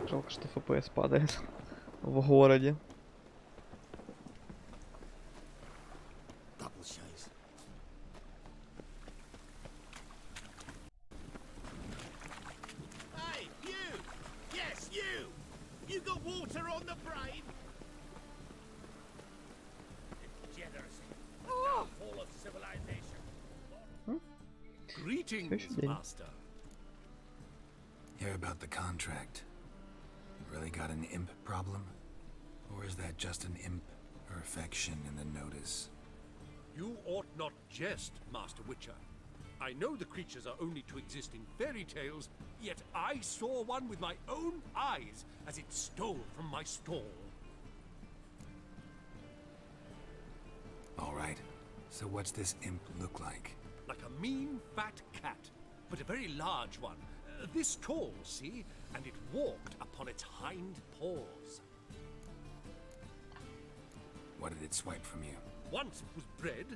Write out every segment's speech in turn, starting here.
Жалко, что FPS падает в городе. Greetings, Master. Hear about the contract. Really got an imp problem? Or is that just an imp perfection in the notice? You ought not jest, Master Witcher. I know the creatures are only to exist in fairy tales, yet I saw one with my own eyes as it stole from my stall. All right. So what's this imp look like? Like a mean, fat cat, but a very large one. This tall, see? And it walked upon its hind paws. What did it swipe from you? Once it was bread,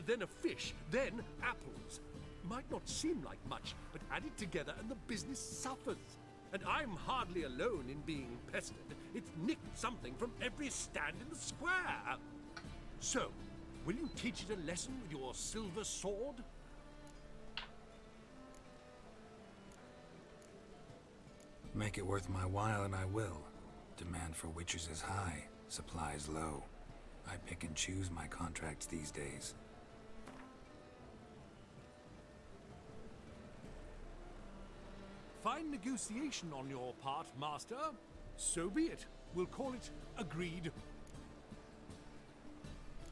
then a fish, then apples. Might not seem like much, but add it together and the business suffers. And I'm hardly alone in being pestered. It's nicked something from every stand in the square. So, will you teach it a lesson with your silver sword? Make it worth my while and I will. Demand for witches is high, supplies low. I pick and choose my contracts these days. Fine negotiation on your part, Master. So be it. We'll call it agreed.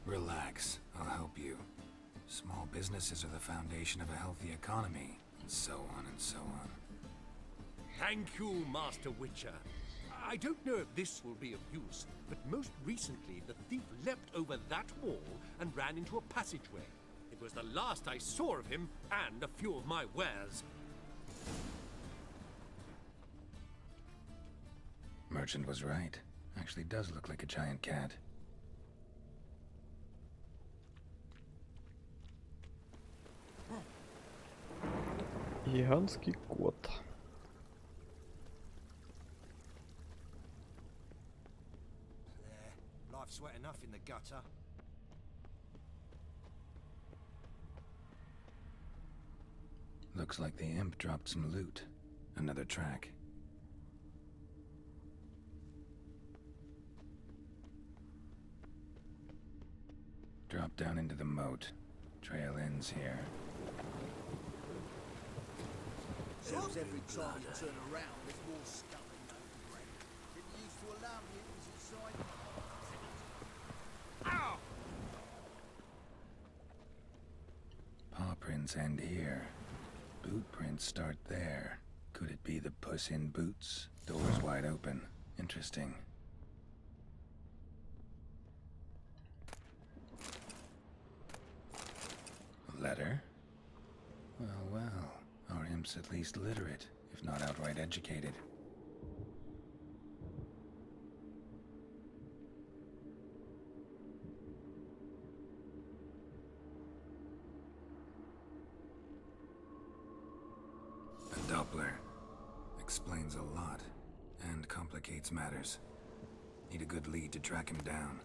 Relax, I'll help you. Small businesses are the foundation of a healthy economy, and so on and so on. Thank you, Master Witcher. I don't know if this will be of use, but most recently the thief leapt over that wall and ran into a passageway. It was the last I saw of him and a few of my wares. Merchant was right. Actually does look like a giant cat. Гигантский кот. Life's wet enough in the gutter. Looks like the imp dropped some loot. Another track. Drop down into the moat. Trail ends here. Seems every time you turn around, there's more stuff in that bread. Didn't used to allow mutants inside. Ow! Paw prints end here. Boot prints start there. Could it be the Puss in Boots? Doors wide open. Interesting. A letter? Well, well. Our imp's at least literate, if not outright educated. A Doppler. Explains a lot, and complicates matters. Need a good lead to track him down.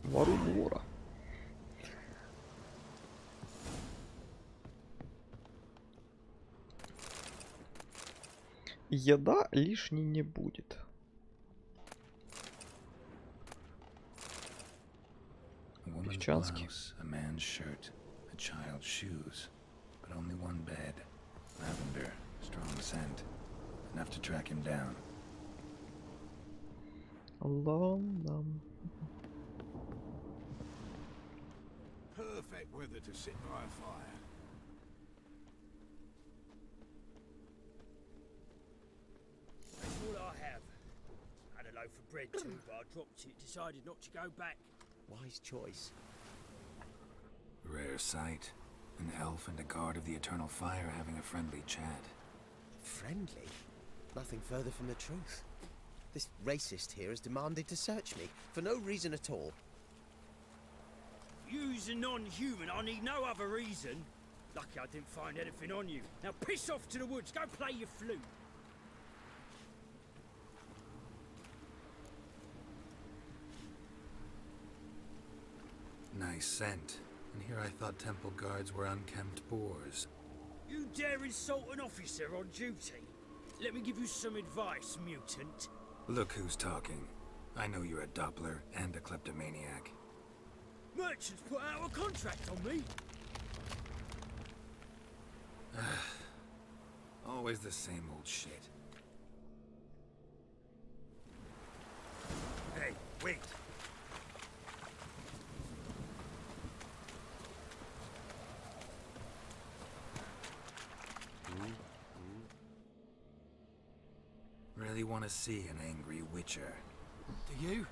Варудора. Еда лишней не будет. woman's Девчонский. blouse, a man's shirt, a child's shoes, but only one bed. Lavender, strong scent, enough to track him down. Лондон. Perfect weather to sit by a fire. That's all I have. Had a loaf of bread too, but I dropped it, decided not to go back. Wise choice. Rare sight. An elf and a guard of the eternal fire having a friendly chat. Friendly? Nothing further from the truth. This racist here has demanded to search me, for no reason at all. You's a non-human, I need no other reason. Lucky I didn't find anything on you. Now piss off to the woods, go play your flute. Nice scent. And here I thought temple guards were unkempt boors. You dare insult an officer on duty? Let me give you some advice, mutant. Look who's talking. I know you're a Doppler and a kleptomaniac. Merchants put out a contract on me. Always the same old shit. Hey, wait! Really want to see an angry witcher. Do you?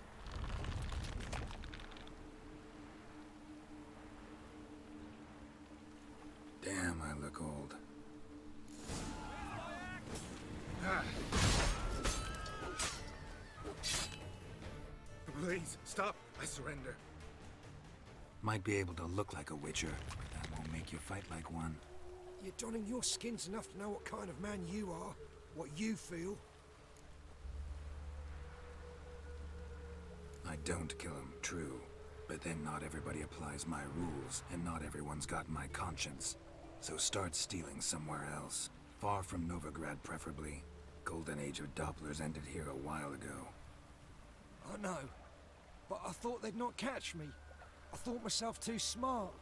Damn, I look old. Please, stop. I surrender. Might be able to look like a witcher, but that won't make you fight like one. You're donning your skins enough to know what kind of man you are, what you feel. I don't kill him, true. But then not everybody applies my rules, and not everyone's got my conscience. So start stealing somewhere else. Far from Novigrad, preferably. Golden age of Dopplers ended here a while ago. I know, but I thought they'd not catch me. I thought myself too smart.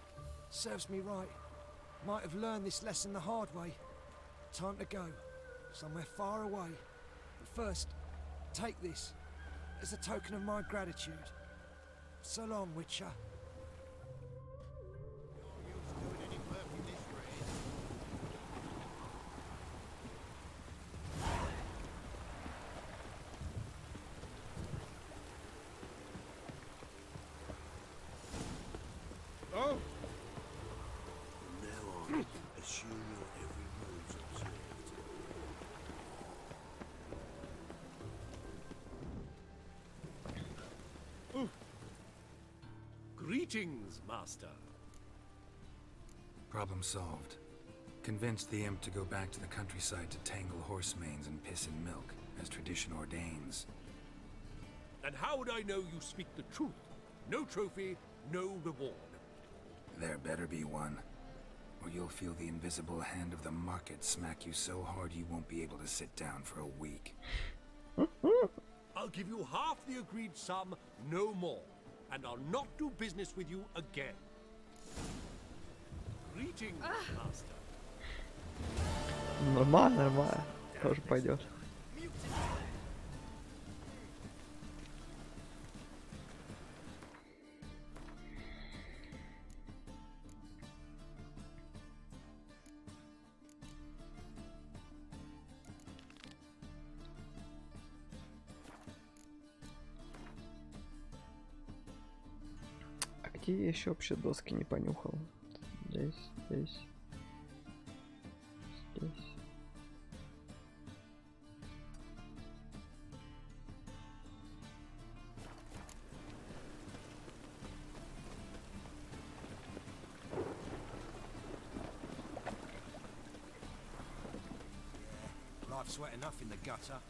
Serves me right. Might have learned this lesson the hard way. Time to go. Somewhere far away. But first, take this. As a token of my gratitude. So long, Witcher. Oh! From now on, assume your every move's observed. Greetings, Master. Problem solved. Convinced the imp to go back to the countryside to tangle horse manes and piss in milk, as tradition ordains. And how would I know you speak the truth? No trophy, no reward. There better be one. Or you'll feel the invisible hand of the market smack you so hard you won't be able to sit down for a week. I'll give you half the agreed sum, no more. And I'll not do business with you again. Greetings, Master. Нормально, нормально. Тоже пойдет. А где я еще вообще доски не понюхал? Здесь, здесь, здесь. Life's wet enough in the gutter.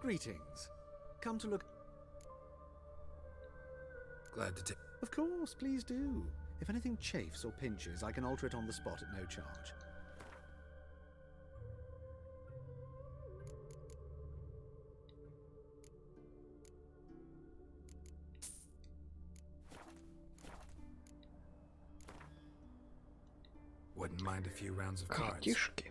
Greetings. Come to look... Glad to take. Of course, please do. If anything chafes or pinches, I can alter it on the spot at no charge. Wouldn't mind a few rounds of cards. Картишки.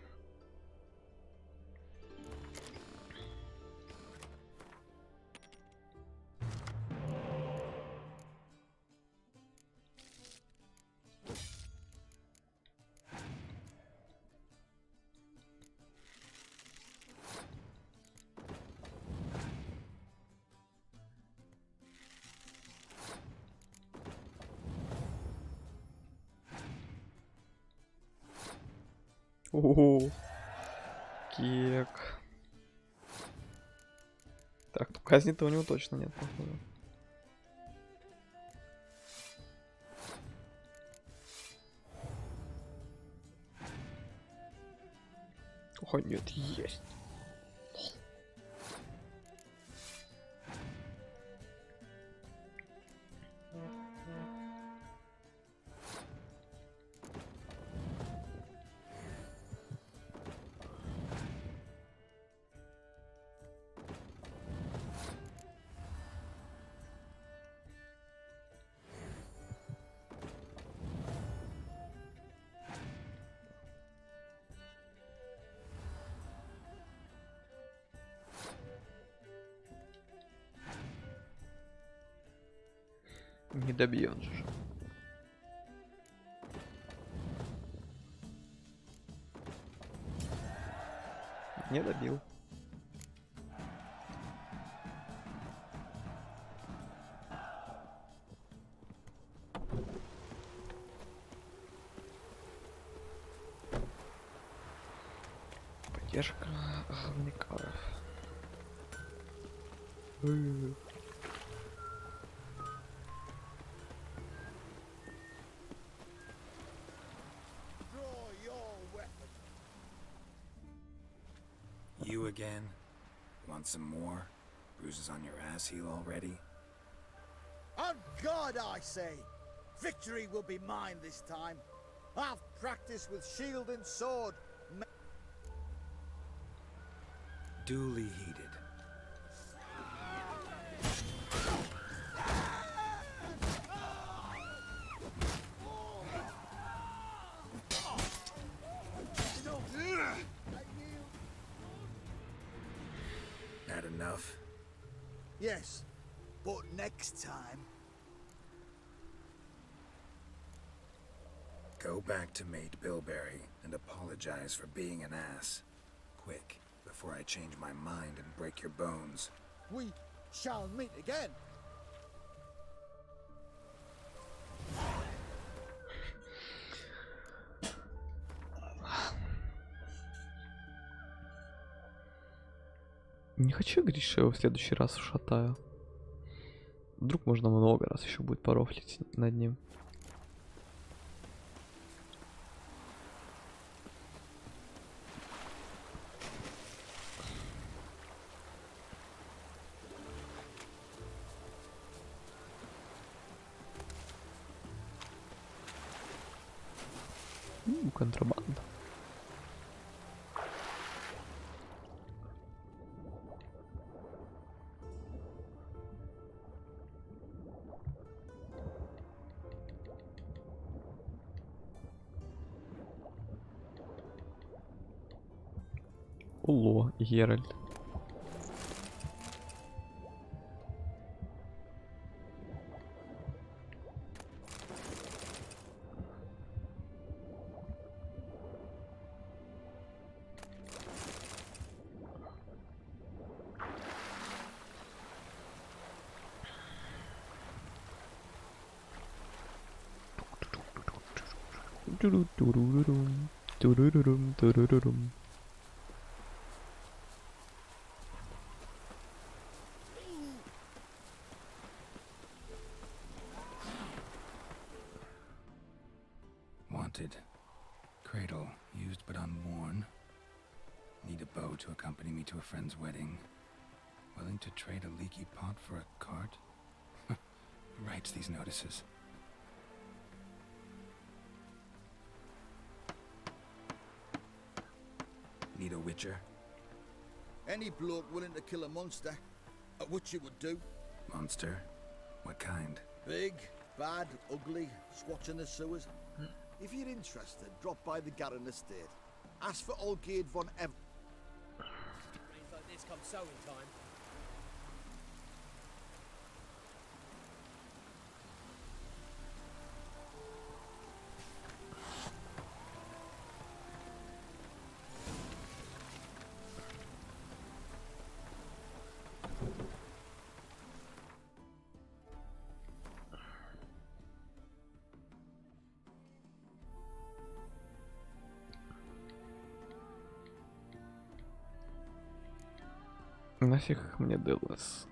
Ого. Кек. Так, ну казни-то у него точно нет, походу. О, нет, есть. Не добьет же. Не добил. Поддержка говникаров. Draw your weapon. You again? Want some more? Bruises on your ass heel already? On God, I say! Victory will be mine this time. I've practiced with shield and sword. Duly heated. Had enough? Yes, but next time. Go back to Mate Bilberry and apologize for being an ass. Quick, before I change my mind and break your bones. We shall meet again. Не хочу говорить, что я его в следующий раз ушатаю. Вдруг можно много раз еще будет порофлить над ним. Контрабанда. Уло, Геральт. Турурурум, турурурум, турурурум. Wanted. Cradle, used but unworn. Need a bow to accompany me to a friend's wedding. Willing to trade a leaky pot for a cart? Who writes these notices? Need a witcher? Any bloke willing to kill a monster, which you would do. Monster? What kind? Big, bad, ugly, squats in the sewers. If you're interested, drop by the Garren estate. Ask for Olgierd von Ev. Rains like this come sowing time. Нафиг мне Делос?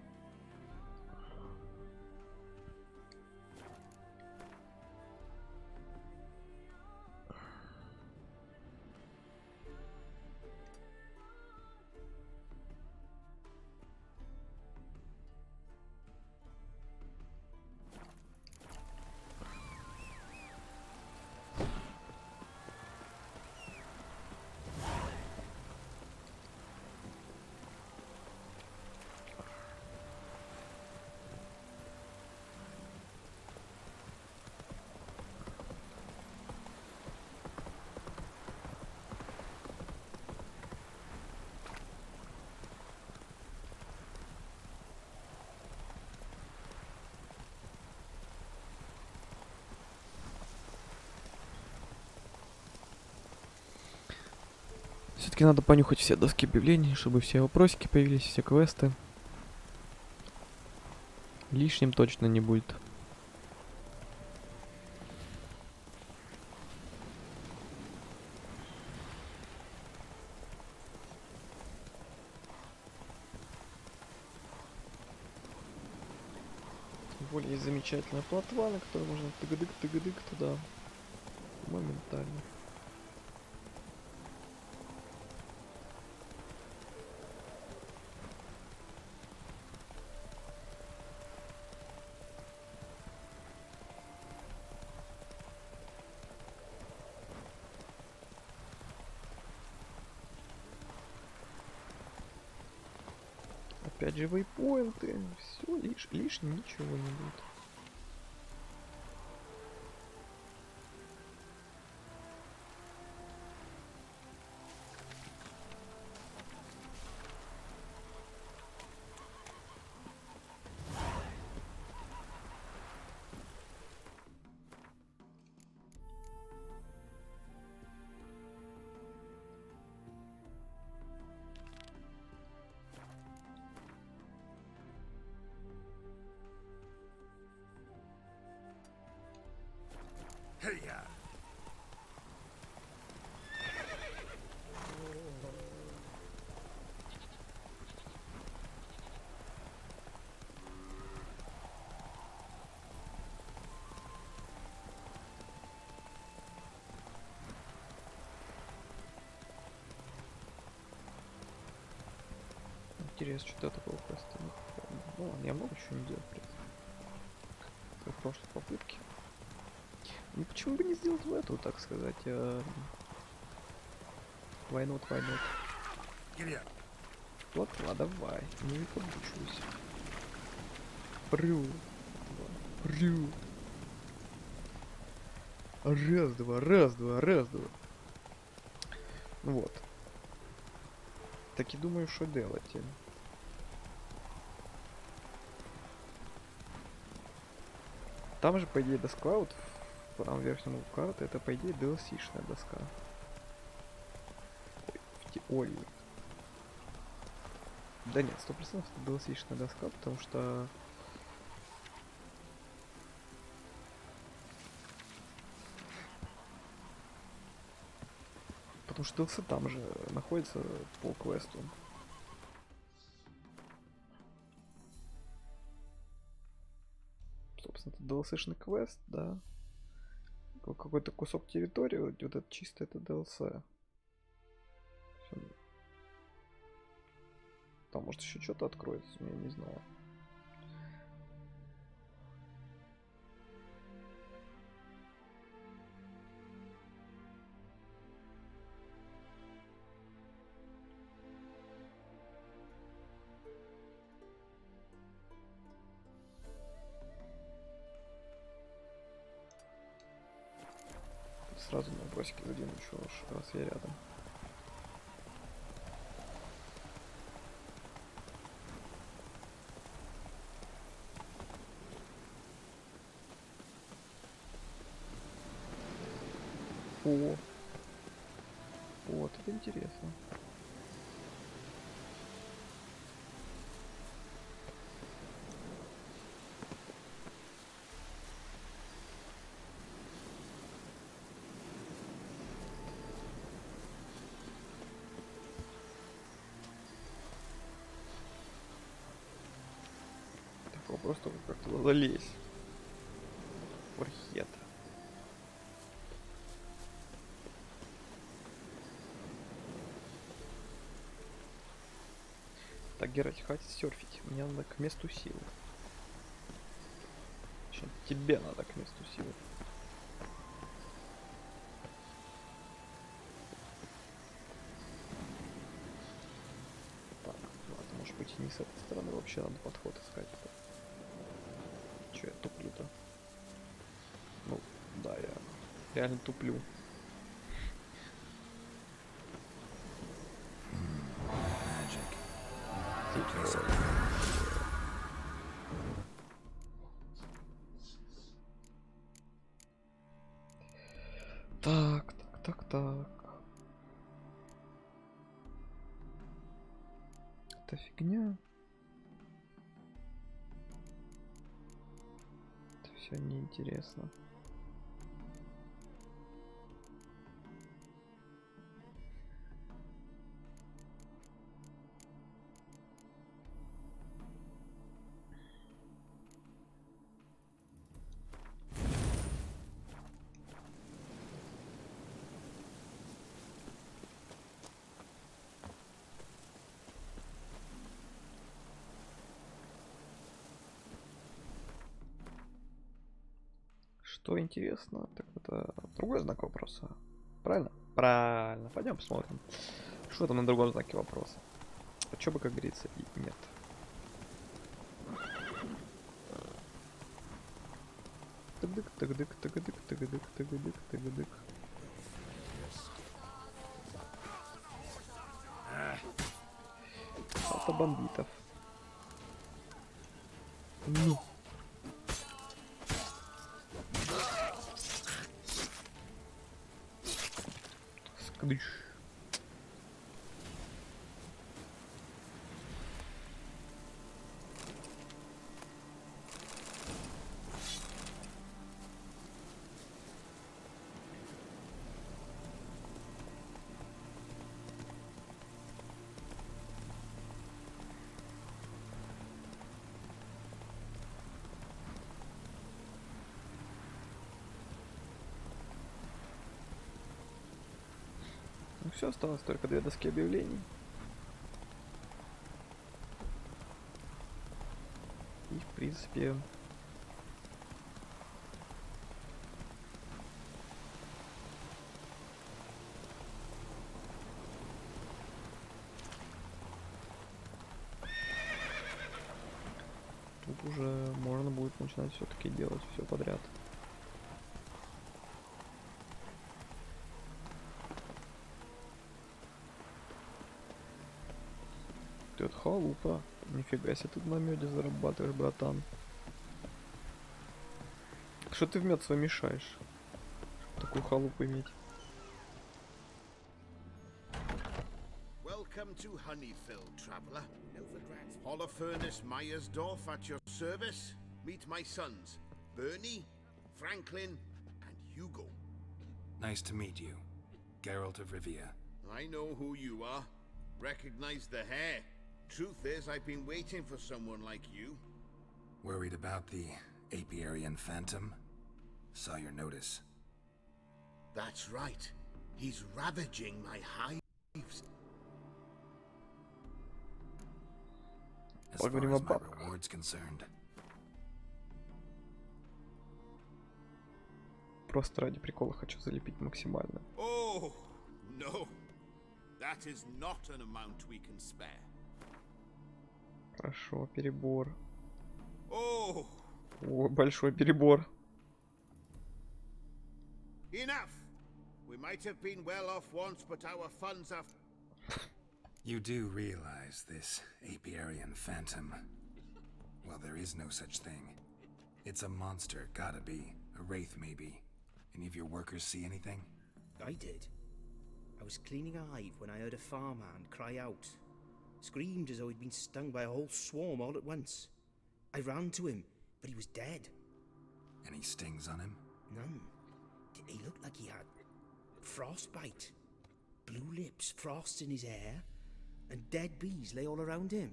Все-таки надо понюхать все доски объявлений, чтобы все вопросики появились, все квесты. Лишним точно не будет. Тем более есть замечательная плотва, на которой можно тыгадык туда моментально. Опять же вейпоинты, все, лишним ничего не будет. Hey-ya! Интересно, что такого квеста не помню. Ну ладно, я много чего не делал, в принципе. Как в прошлой попытке. Ну почему бы не сделать в эту, так сказать, why not? Giddy up. Плотва, давай, не побучусь. Прю. Прю. Раз, два. Ну вот. Так и думаю, что делать. Там же, по идее, доска, вот в правом верхнем углу карты, это, по идее, DLC-шная доска. Ой, в теории. Да нет, 100% это DLC-шная доска, потому что... Потому что DLC там же находится по квесту. Собственно, это DLC-шный квест, да. Какой-то кусок территории, вот это чисто это DLC. Там может еще что-то откроется, я не знаю. Сразу на бросики задену, еще раз я рядом. О, вот это интересно. Так, вопрос только как туда залезть. Орхет. Так, Геральт, хватит серфить. Мне надо к месту силы. Точнее, тебе надо к месту силы. Так, ладно, может быть не с этой стороны вообще надо подход искать. Че я туплю-то? Ну, да, я реально туплю. Так. Это фигня. Это все неинтересно. Что интересно, так это другой знак вопроса. Правильно? Правильно. Пойдем посмотрим. Что там на другом знаке вопроса? А чё бы, как говорится, и нет. Тыгдык. Салта бандитов. Ну. Скдыш. Ну все, осталось только 2 доски объявлений. И в принципе... Тут уже можно будет начинать все-таки делать все подряд. Тут халупа. Нифига себе, тут на меде зарабатываешь, братан. Что ты в мед свой мешаешь? Чтоб такую халупу иметь. Welcome to Honeyfield, traveller. Holofernes Meyersdorf at your service. Meet my sons, Bernie, Franklin, and Hugo. Nice to meet you, Geralt of Rivia. I know who you are. Recognize the hair. Truth is, I've been waiting for someone like you. Worried about the Apiarian Phantom? Saw your notice. That's right. He's ravaging my hives. far Поговорим as о my бабках. reward's concerned. Просто ради прикола хочу залепить максимально. Oh, no. That is not an amount we can spare. Хорошо, перебор. Oh, О, большой перебор. enough. We might have been well off once, but our funds have... You do realize this apiarian phantom? Well, there is no such thing. It's a monster, gotta be. A wraith, maybe. Any of your workers see anything? I did. I was cleaning a hive when I heard a farmhand cry out. Screamed as though he'd been stung by a whole swarm all at once. I ran to him, but he was dead. Any stings on him? None. He looked like he had frostbite. Blue lips, frost in his hair, and dead bees lay all around him.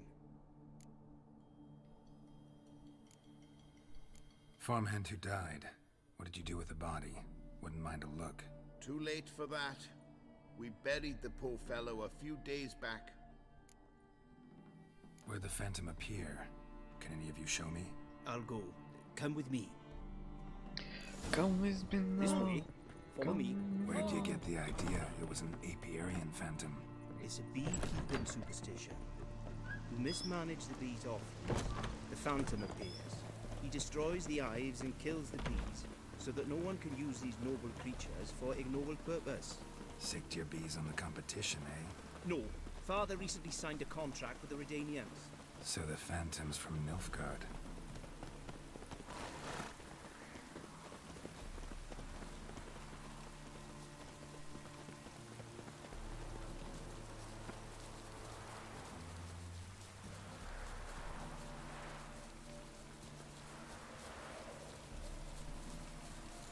Farmhand who died. What did you do with the body? Wouldn't mind a look. Too late for that. We buried the poor fellow a few days back. Where'd the phantom appear? Can any of you show me? I'll go. Come with me. Come with me This now. way. Follow me. Where'd you get the idea it was an apiarian phantom? It's a beekeeping superstition. You mismanage the bees often. The phantom appears. He destroys the hives and kills the bees, so that no one can use these noble creatures for ignoble purpose. Sicked your bees on the competition, eh? No. Father recently signed a contract with the Redanians. So the phantom's from Nilfgaard.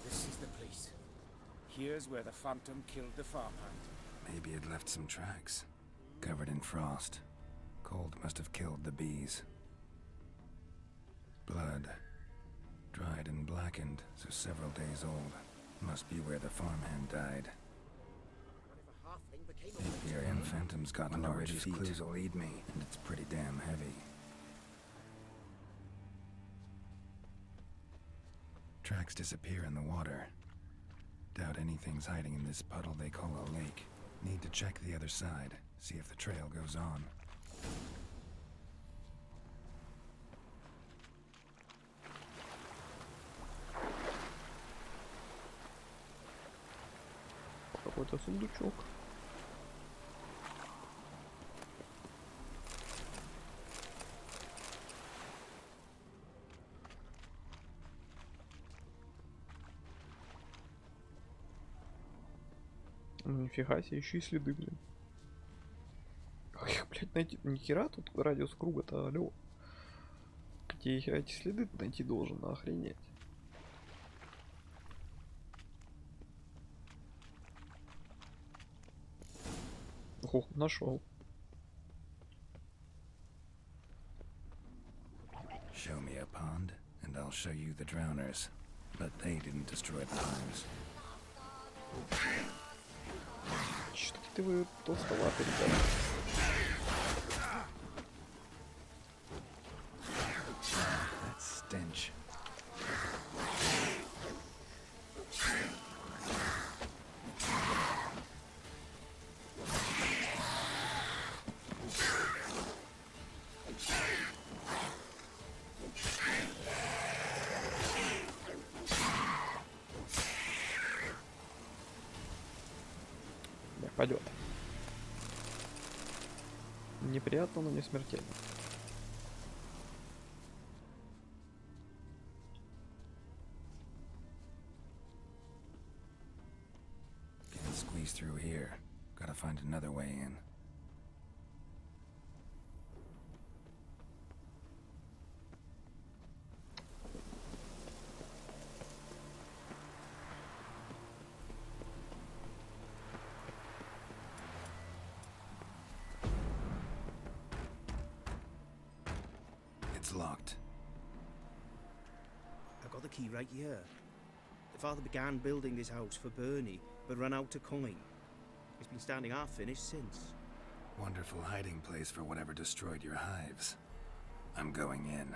This is the place. Here's where the phantom killed the farmhand. Maybe it left some tracks. Covered in frost. Cold must have killed the bees. Blood. Dried and blackened, so several days old. Must be where the farmhand died. The apiarian phantom's got large feet. Clues will lead me, and it's pretty damn heavy. Tracks disappear in the water. Doubt anything's hiding in this puddle they call a lake. Need to check the other side, see if the trail goes on. Какой-то сундучок. Нифига себе, еще и следы, блин. Как их, блядь, найти? Ни хера тут радиус круга-то, алло. Где я эти следы найти должен, охренеть. О, нашел. Show me a pond, and I'll show you the drowners. But they didn't destroy the hives. Что-то вы толстоваты, ребята. That stench. Пойдет. Неприятно, но не смертельно. Can't squeeze through here. Gotta find another way in. It's locked. I've got the key right here. The father began building this house for Bernie, but ran out of coin. It's been standing half finished since. Wonderful hiding place for whatever destroyed your hives. I'm going in.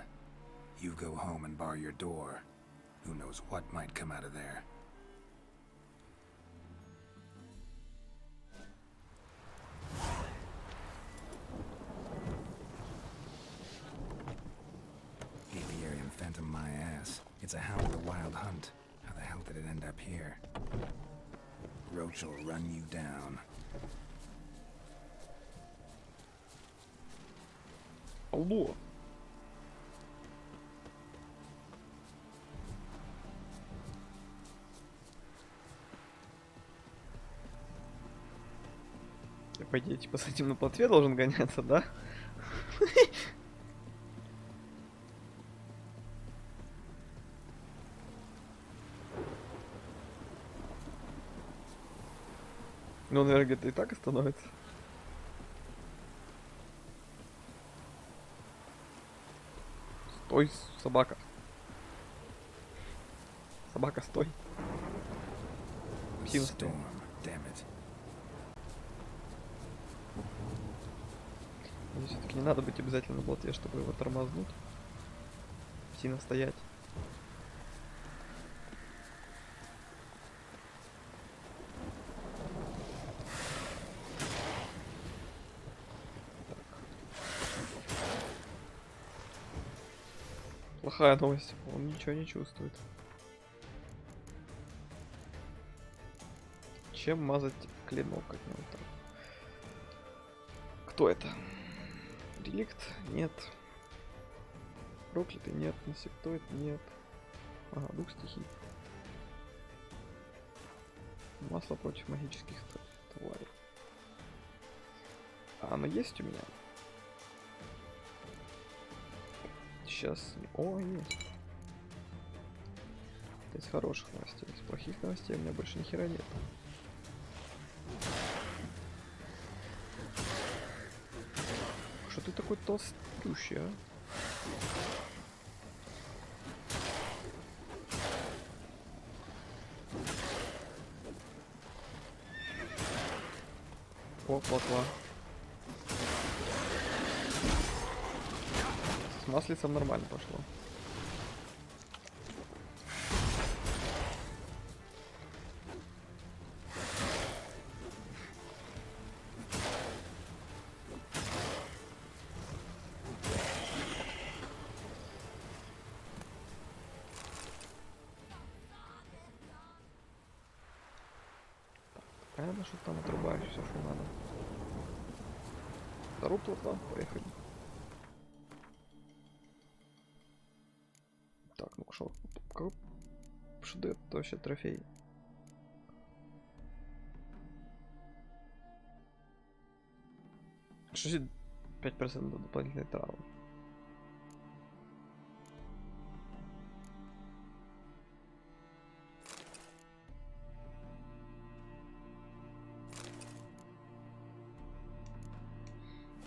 You go home and bar your door. Who knows what might come out of there. Apiarian phantom my ass. It's a hound of the wild hunt. How the hell did it end up here? Roach will run you down. Алло. Я, по идее, типа с этим на плотве должен гоняться, да? Ну, наверное, где-то и так и становится. Стой, собака. Собака, стой. Псина, стой. Storm, damn it. Мне все-таки не надо быть обязательно на плоте, чтобы его тормознуть. Псина, стоять. Плохая новость, он ничего не чувствует. Чем мазать клинок от него так? Кто это? Реликт? Нет. Проклятый? Нет. Инсектоид? Нет. Ага, дух стихий. Масло против магических тварей. А оно есть у меня? Сейчас... О, есть. Это из хороших новостей. Из плохих новостей у меня больше ни хера нет. Что ты такой толстющий, а? О, плотва. С маслицем нормально пошло. Понятно, что там отрубаешь все, что надо. Вторую плотва, поехали. Так, ну что дает вообще трофей? Что 5% дополнительной травмы.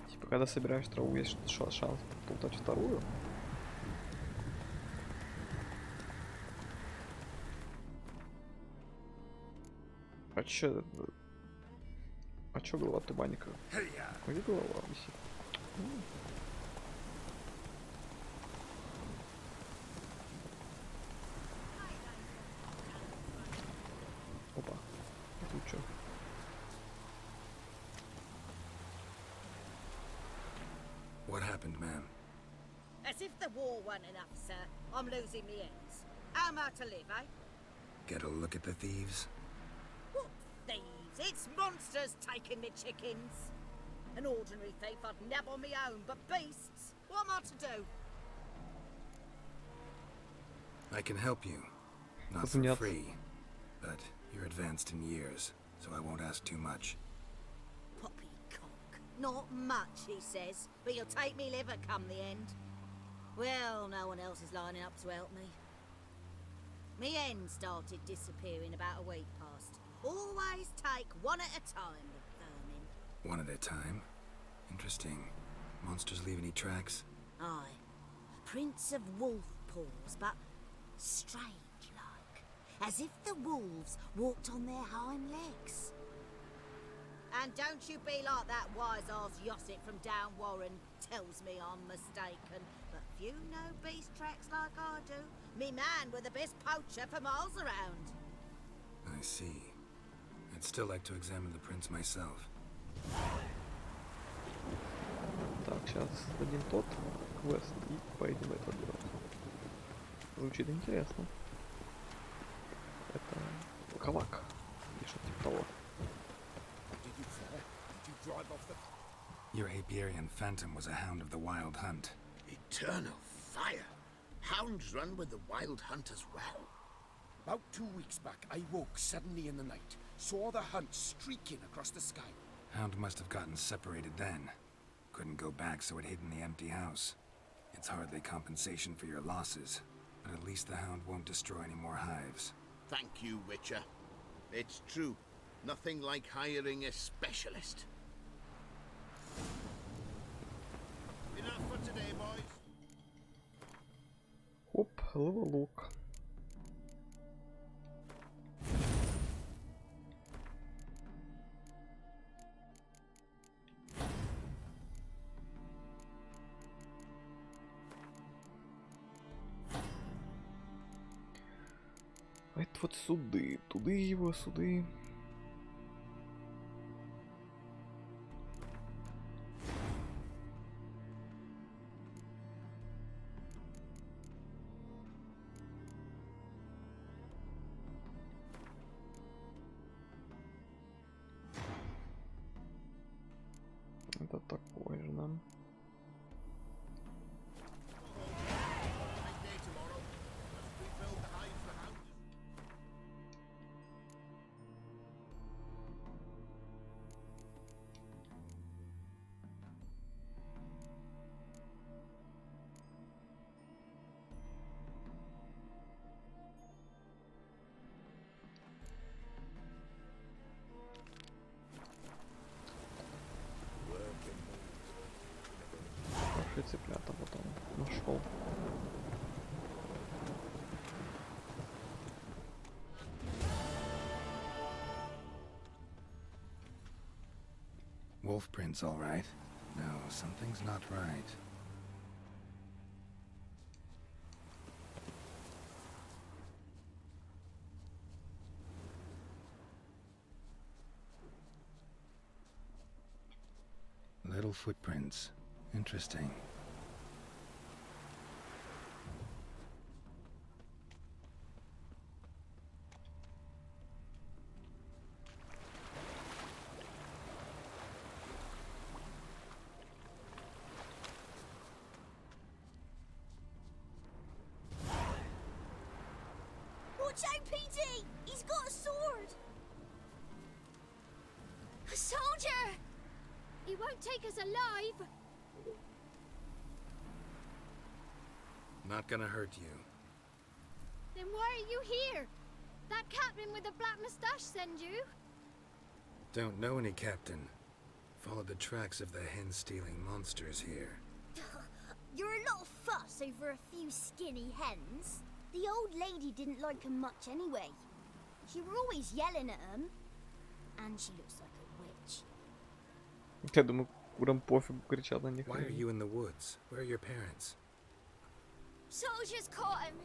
Типа, когда собираешь траву, есть шанс полутать вторую. А чё голова туманника? Где голова висит? Опа. А тут чё? What happened, ma'am? As if the war weren't enough, sir. I'm losing me ends. How am I to live, eh? Get a look at the thieves? What thieves? It's monsters taking me chickens. An ordinary thief I'd nab on my own, but beasts? What am I to do? I can help you. Not for free. But you're advanced in years, so I won't ask too much. Poppycock. Not much, he says, but you'll take me liver come the end. Well, no one else is lining up to help me. Me hen started disappearing about a week past. Always take one at a time, the vermin. One at a time? Interesting. Monsters leave any tracks? Aye. Prints of wolf paws, but strange-like. As if the wolves walked on their hind legs. And don't you be like that wise-ass Yossit from down Warren tells me I'm mistaken. you know beast tracks like I do, me man were the best poacher for miles around. I see. I'd still like to examine the prints myself. Так, сейчас дадим тот квест и поедем это делать. Звучит интересно. Это кавак. Или что-то типа того. Did you fall? Did you drive off the... Your Apiarian phantom was a hound of the wild hunt. Eternal fire! Hounds run with the wild hunt as well. About 2 weeks back, I woke suddenly in the night, saw the hunt streaking across the sky. Hound must have gotten separated then. Couldn't go back, so it hid in the empty house. It's hardly compensation for your losses, but at least the hound won't destroy any more hives. Thank you, Witcher. It's true. Nothing like hiring a specialist. Enough for today, boys. Хоп, левелок. А это вот суды. Туды его, суды. Это такое же нам. Цыплята потом нашел. Wolf prints, all right. No, something's not right. Little footprints. Interesting. Watch out, PD! He's got a sword! A soldier! He won't take us alive! Not gonna hurt you. Then why are you here? That captain with the black moustache send you? Don't know any captain. Followed the tracks of the hen-stealing monsters here. You're a lot of fuss over a few skinny hens. The old lady didn't like 'em much anyway. She were always yelling at 'em. And she looks like a witch. Я думаю, курам пофигу, кричат на них. Why are you in the woods? Where are your parents? Soldiers caught him!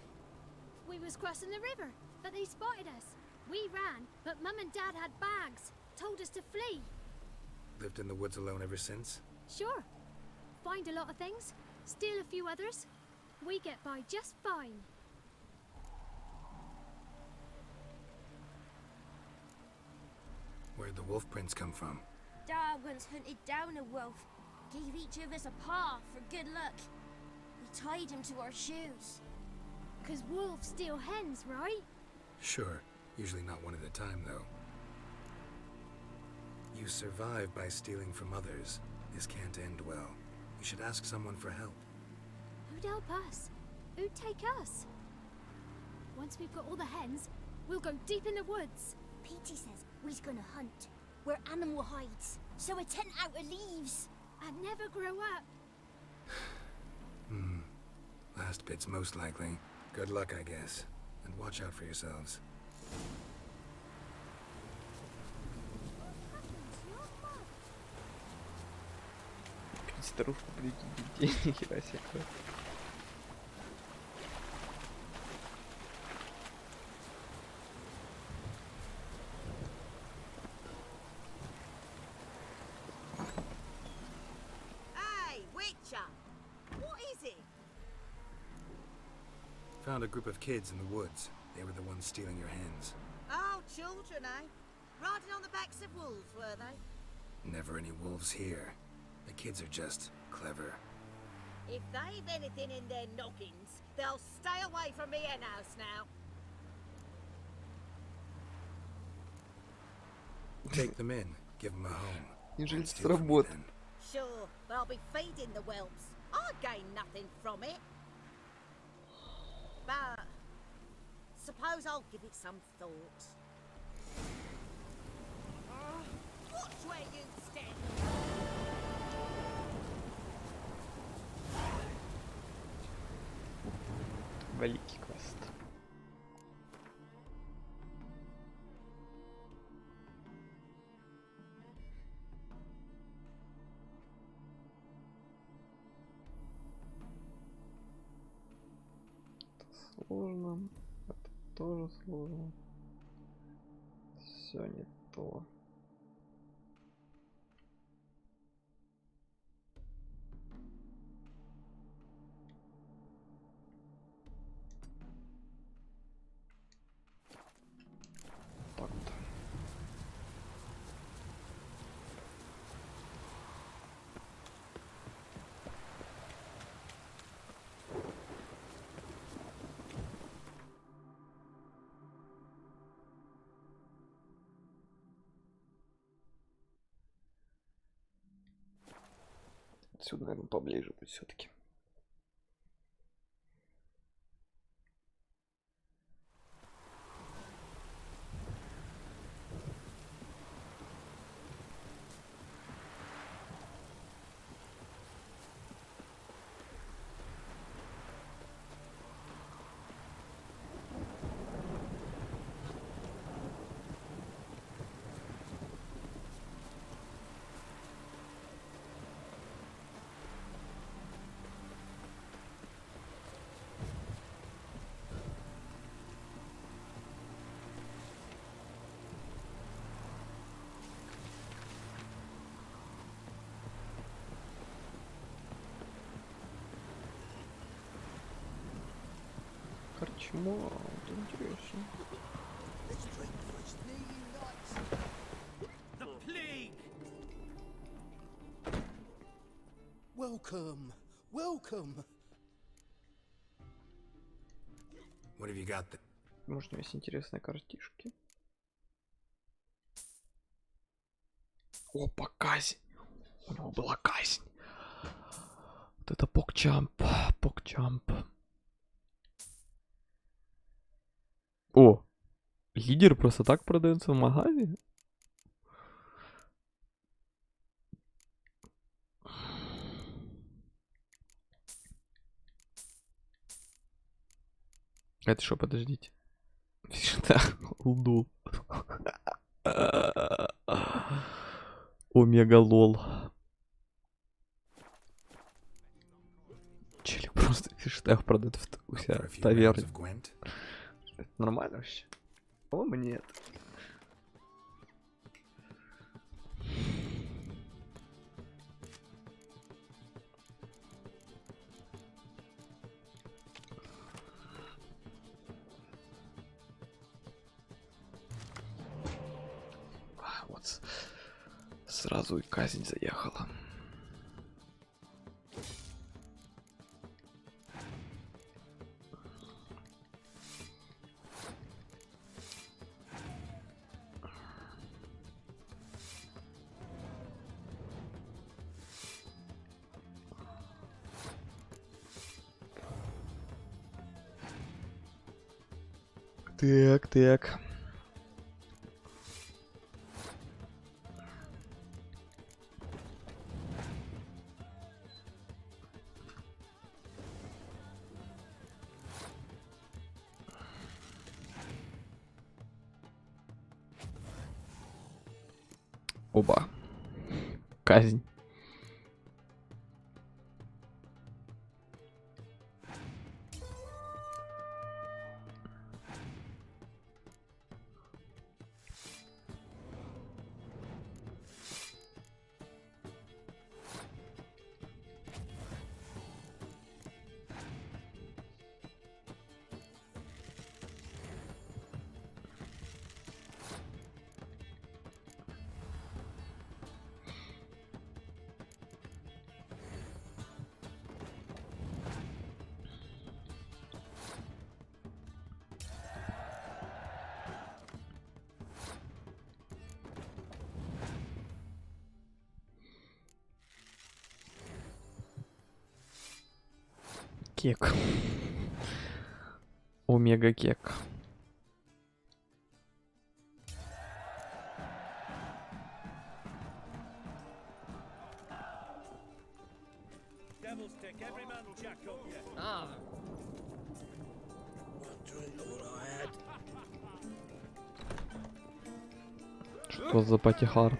We was crossing the river, but they spotted us. We ran, but Mum and Dad had bags. Told us to flee. Lived in the woods alone ever since? Sure. Find a lot of things, steal a few others. We get by just fine. Where'd the wolf prints come from? Dad once hunted down a wolf. Gave each of us a paw for good luck. We tied him to our shoes. 'Cause wolves steal hens, right? Sure. Usually not one at a time, though. You survive by stealing from others. This can't end well. You should ask someone for help. Who'd help us? Who'd take us? Once we've got all the hens, we'll go deep in the woods. Petey says we's gonna hunt. We're animal hides, so a tent out of leaves. And never grow up. Last bit's most likely. Good luck, I guess. And watch out for yourselves. Старушку прийти детей, нихера себе. Found a group of kids in the woods. They were the ones stealing your hens. Oh, children, eh? Riding on the backs of wolves, were they? Never any wolves here. The kids are just clever. If they've anything in their noggins, they'll stay away from me hen house now. Take them in. Give them a home. Неужели Won't это steal from you сработает? then. Sure, but I'll be feeding the whelps. I gain nothing from it. But suppose I'll give it some thought. Watch where you stand. Великий квест. Это сложно. Это тоже сложно. Все не то. Так вот. Отсюда, наверное, поближе будет все-таки. Корчма, это интересно. The plague! Welcome, welcome. What have you got there? Может, у него есть интересные картишки. Опа, казнь. У него была казнь. Вот это покчамп. Покчамп. О, лидер просто так продается в магазине? Это что, подождите. Лду. Омега лол. Челик просто фиштех продает у себя в таверне. Это нормально вообще? По-моему, нет. Вот сразу и казнь заехала. Так, так. Оба. Казнь. Кек. Омега кек. Что за патихард?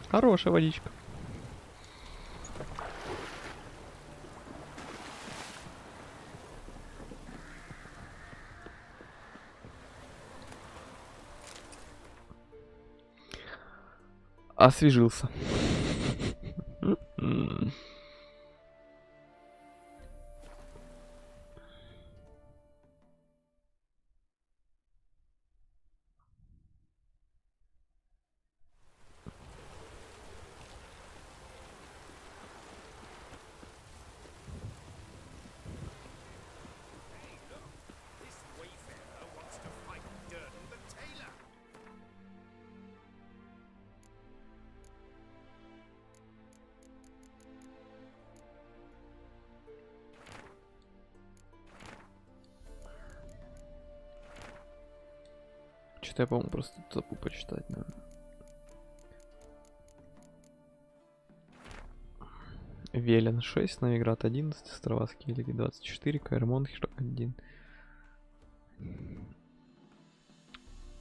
Хорошая водичка. Освежился. Что-то я, по-моему, просто забыл почитать, наверное. Велен 6, Новиград 11, острова Скеллиги 24, Каэрмонхир 1.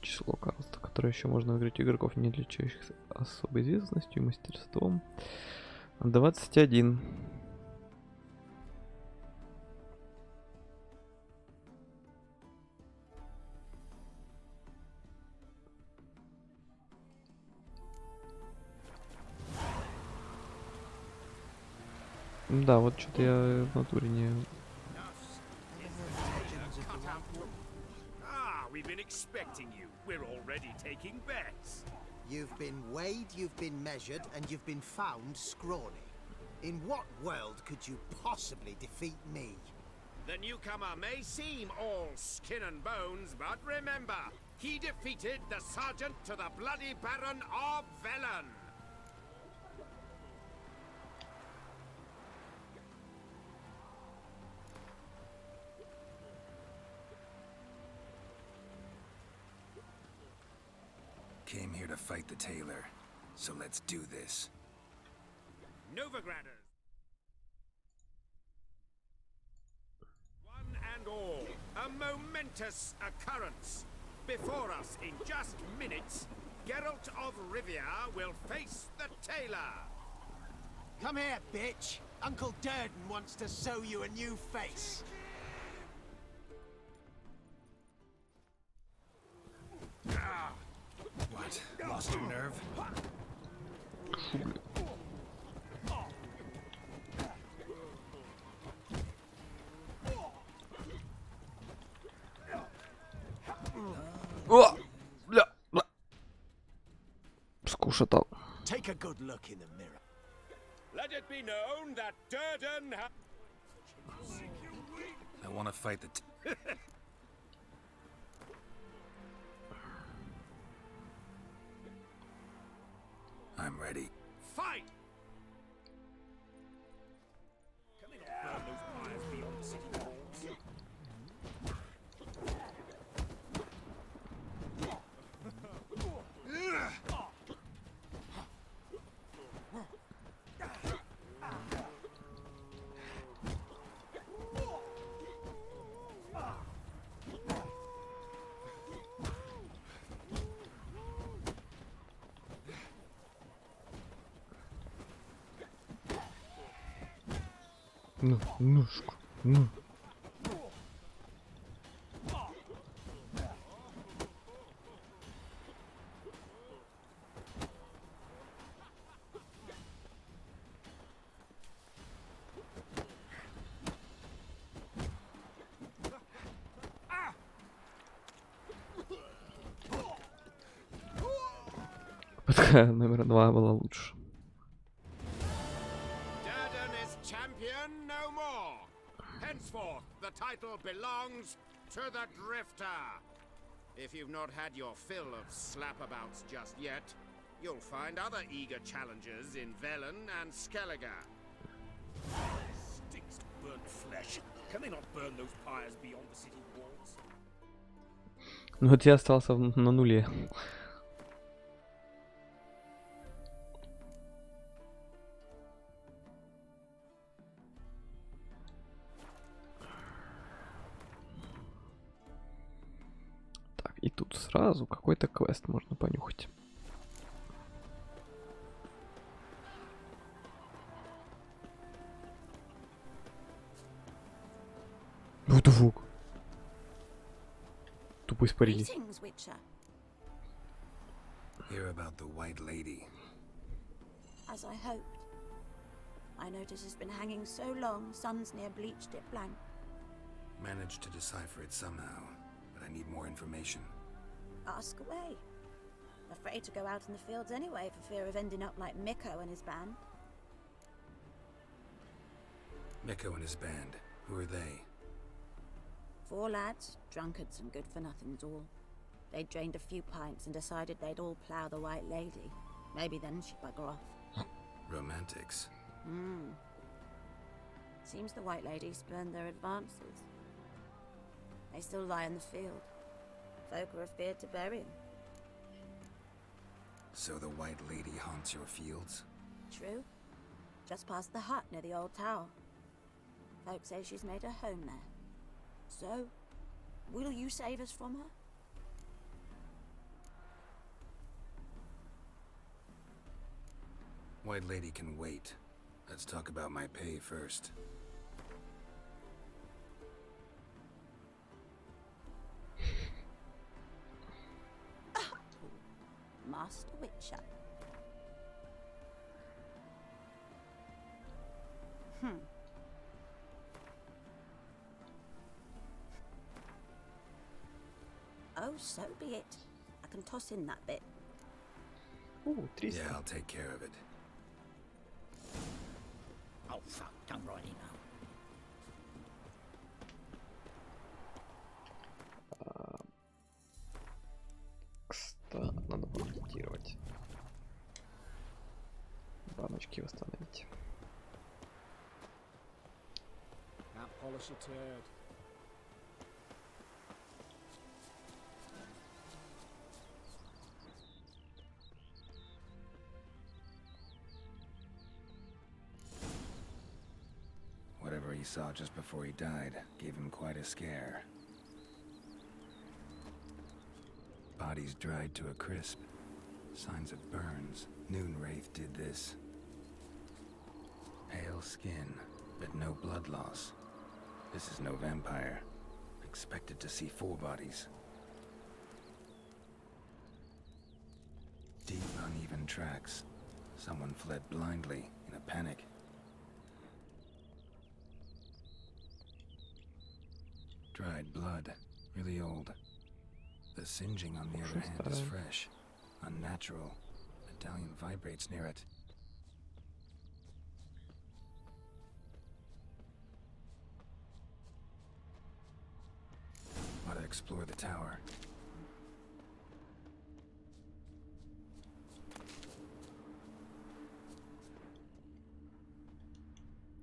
Число карт, которое еще можно выиграть игроков, не отличающихся особой известностью и мастерством. 21. Да, вот что-то я в натуре не... We've been expecting you. We're already taking bets. You've been weighed, you've been measured, and you've been found scrawny. In what world could you possibly defeat me? The newcomer may seem all skin and bones, but remember, he defeated the sergeant to the bloody Baron of Velen. Came here to fight the tailor, so let's do this. Novigraders. One and all, a momentous occurrence. Before us in just minutes, Geralt of Rivia will face the tailor. Come here, bitch. Uncle Durden wants to sew you a new face. What? Lost your nerve? О! Бля! Бля! Скушатал. Take a good look in the mirror. Let it be known that Durden I want to fight the I'm ready. fight! Can they not burn those pyres beyond the city walls? Ну, ножку, ну. Попытка номер 2 была лучше. Durden is champion no more. Henceforth, the title belongs to the Drifter. If you've not had your fill of slapabouts just yet, you'll find other eager challengers in Velen and Skelliger. Stinks to burnt flesh. Can they not burn those pyres beyond the city walls? Ну вот я остался на нуле. Так, и тут сразу какой-то квест можно понюхать. What the fuck? Тупо испарились. Greetings, Witcher. Hear about the White Lady. As I hoped. I notice it's been hanging so long, sun's near bleached it blank. Managed to decipher it somehow, but I need more information. Ask away. Afraid to go out in the fields anyway for fear of ending up like Mikko and his band. Mikko and his band. Who are they? 4 lads, drunkards and good-for-nothings all. They'd drained a few pints and decided they'd all plough the White Lady. Maybe then she'd bugger off. Romantics. Seems the White Lady spurned their advances. They still lie in the field. Folk are afeard to bury 'em. So the White Lady haunts your fields? True. Just past the hut near the old tower. Folk say she's made her home there. So, will you save us from her? White Lady can wait. Let's talk about my pay first. Master Witcher. Oh, so be it. I can toss in that bit. Ooh, 300. Yeah, I'll take care of it. Oh, fuck, don't write email. Кстати, надо помедитировать. Баночки восстановить. Can't polish a turd. Whatever he saw just before he died gave him quite a scare. Bodies dried to a crisp. Signs of burns. Noonwraith did this. Pale skin, but no blood loss. This is no vampire. Expected to see 4 bodies. Deep, uneven tracks. Someone fled blindly, in a panic. Dried blood, really old. The singeing, on the other hand, is fresh, unnatural. Medallion vibrates near it. Ought to explore the tower.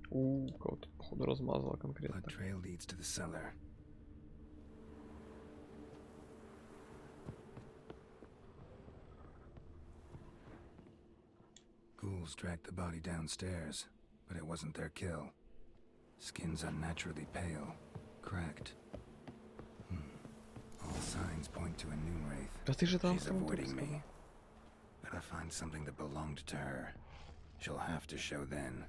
Кого-то, походу, размазало конкретно. Blood trail leads to the cellar. Ghouls dragged the body downstairs, but it wasn't their kill. Skin's unnaturally pale, cracked. All signs point to a Noonwraith. Да ты же там She's avoiding me. Gotta find something that belonged to her. She'll have to show then.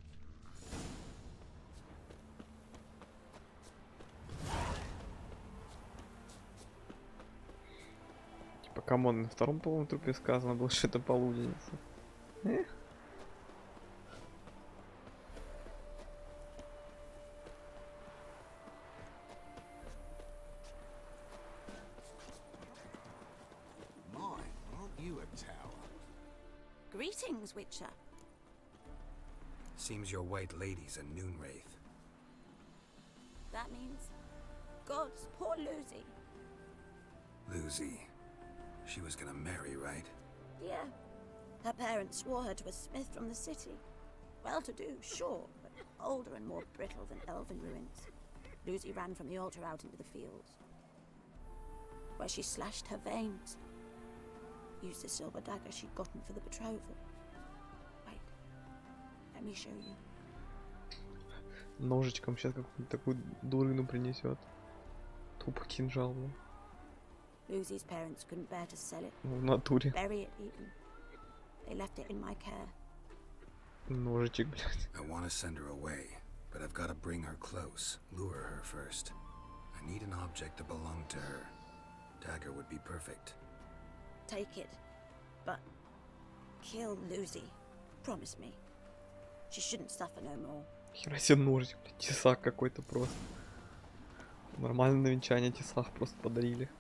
Типа, камон, на втором, по-моему, трупе сказано было, что это полуденница. Greetings, Witcher. Seems your White Lady's a Noonwraith. That means... Gods, poor Lucy. Lucy. She was gonna marry, right? Yeah. Her parents swore her to a smith from the city. Well-to-do, sure, but older and more brittle than elven ruins. Lucy ran from the altar out into the fields, where she slashed her veins. Used the silver dagger she'd gotten for the betrothal. Wait, let me show you. Ножичком сейчас какую-то такую дурину принесет. Тупо кинжал, блин. Lucy's parents couldn't bear to sell it. В натуре. Bury it even. They left it in my care. Ножичек, блядь. I want to send her away, but I've got to bring her close, lure her first. I need an object that belonged to her. Dagger would be perfect. Take it, but kill Lucy. Promise me. She shouldn't suffer no more. Хера себе ножик, блядь. Тесак какой-то просто. Нормально на венчание тесак просто подарили.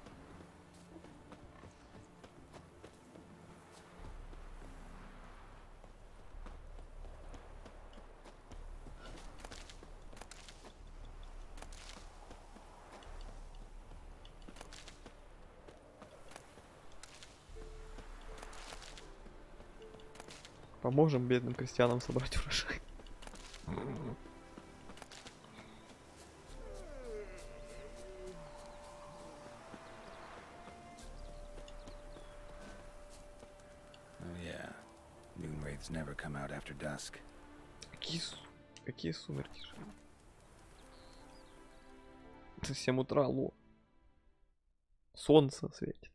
Поможем бедным крестьянам собрать урожай. Oh yeah. Moonwraiths never come out after dusk. Какие сумерки же? Это 7 утра, алло. Солнце светит.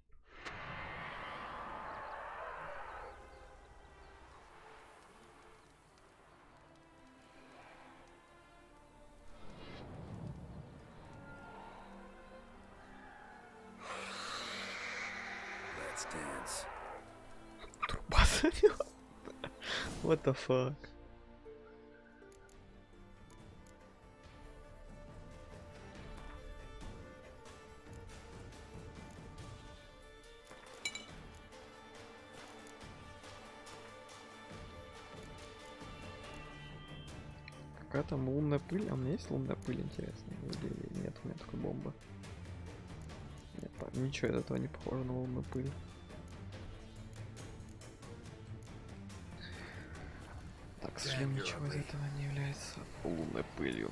Let's dance. Труба зовет. What the fuck? Какая там лунная пыль? А у меня есть лунная пыль, интересно? Или нет, у меня только бомба. Нет, ничего из этого не похоже на лунную пыль. Так, к сожалению, ничего из этого не является лунной пылью.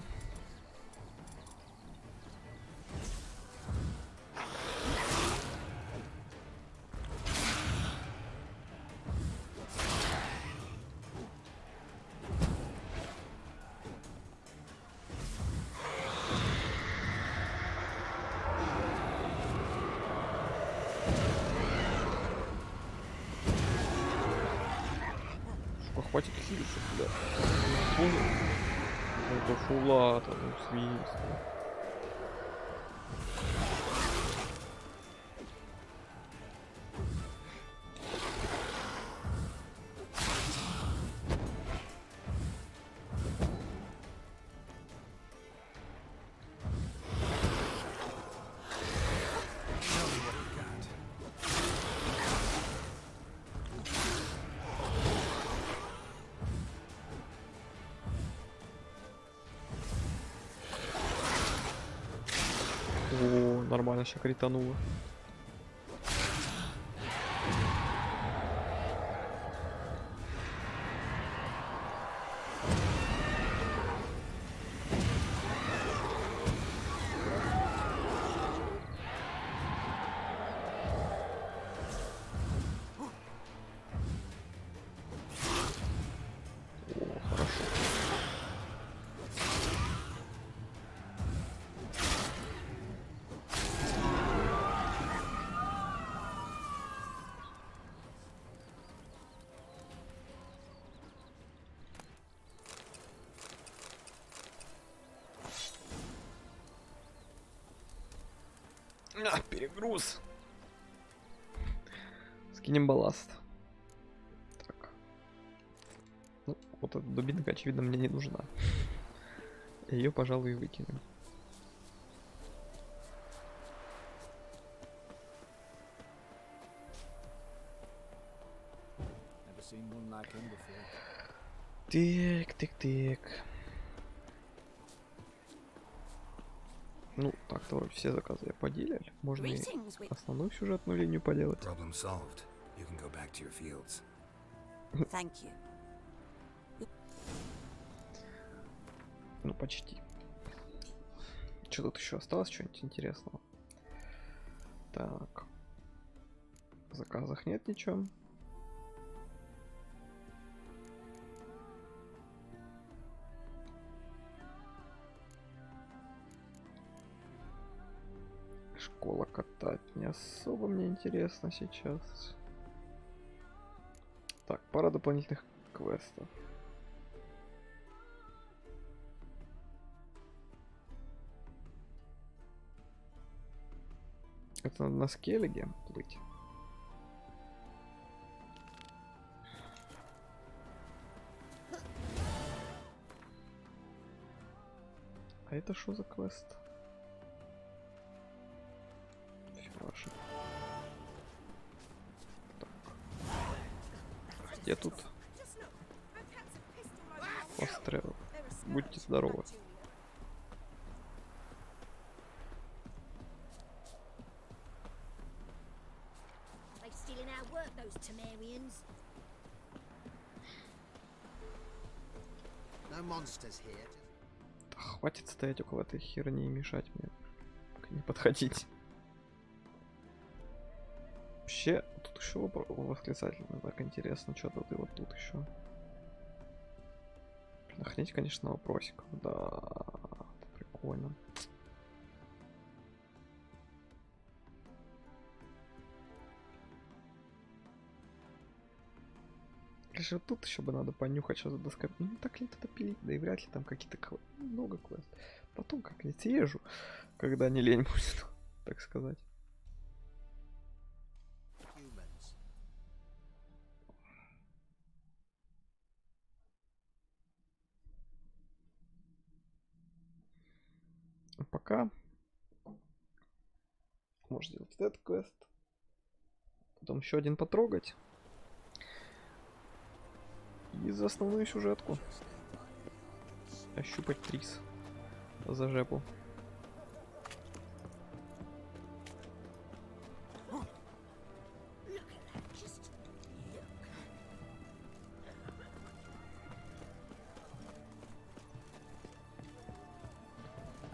Хватит хилиться, бля. Это фула, там, свист. О, нормально, ща критануло. Перегруз. Скинем балласт. Так. Ну, вот эта дубинка, очевидно, мне не нужна. Ее, пожалуй, и выкинем. Так. Ну, так-то вроде все заказы я поделил. Можно и Greetings, основную сюжетную линию поделать. Problem solved. You can go back to your fields. Thank you. Ну, почти. Что тут еще осталось? Что-нибудь интересного? Так. В заказах нет ничего. Школа катать не особо мне интересно сейчас. Так, пара дополнительных квестов. Это надо на скеллиге плыть. А это что за квест? Филаши. Так. Где тут? Пострел. Будьте здоровы. They stealing our work, those Temerians. No monsters here. Да хватит стоять около этой херни и мешать мне. К ней подходить. Вообще, тут еще восклицательный, так интересно, что тут и вот тут еще. Нахренеть, конечно, вопросик. Да, это прикольно. Конечно, тут еще бы надо понюхать, что за доска. Ну, так ли это пилить? Да и вряд ли там какие-то много квест. Потом как-нибудь съезжу, когда не лень будет, так сказать. Пока можно сделать этот квест, потом еще один потрогать и за основную сюжетку ощупать приз за жепу.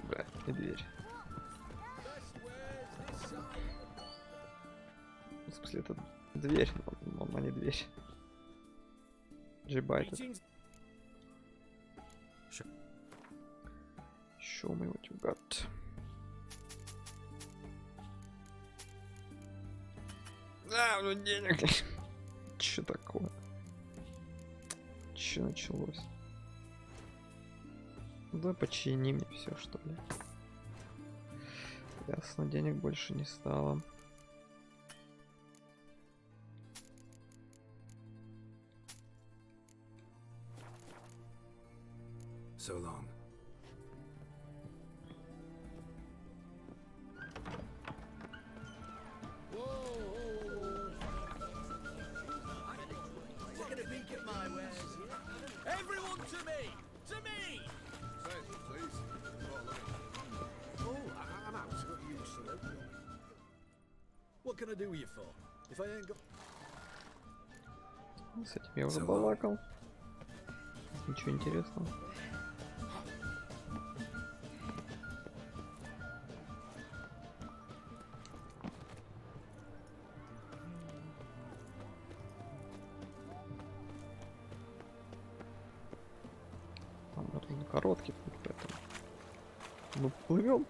Бля, и дверь. В смысле, это дверь, но не дверь. Джибайт. Show me what you got. Да, ну денег. Че такое? Че началось? Да почини мне все, что ли. Ясно, денег больше не стало. So long. Taking a peek at my wares. Everyone to me! To me! Please. Oh, I'm out. You slow. What can I do you for? If I ain't got... С этим я уже балакал. Ничего интересного. Нам нужен короткий путь, поэтому мы плывем.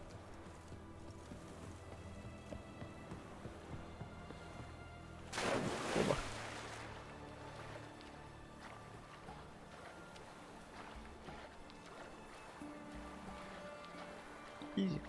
Оба. Изи.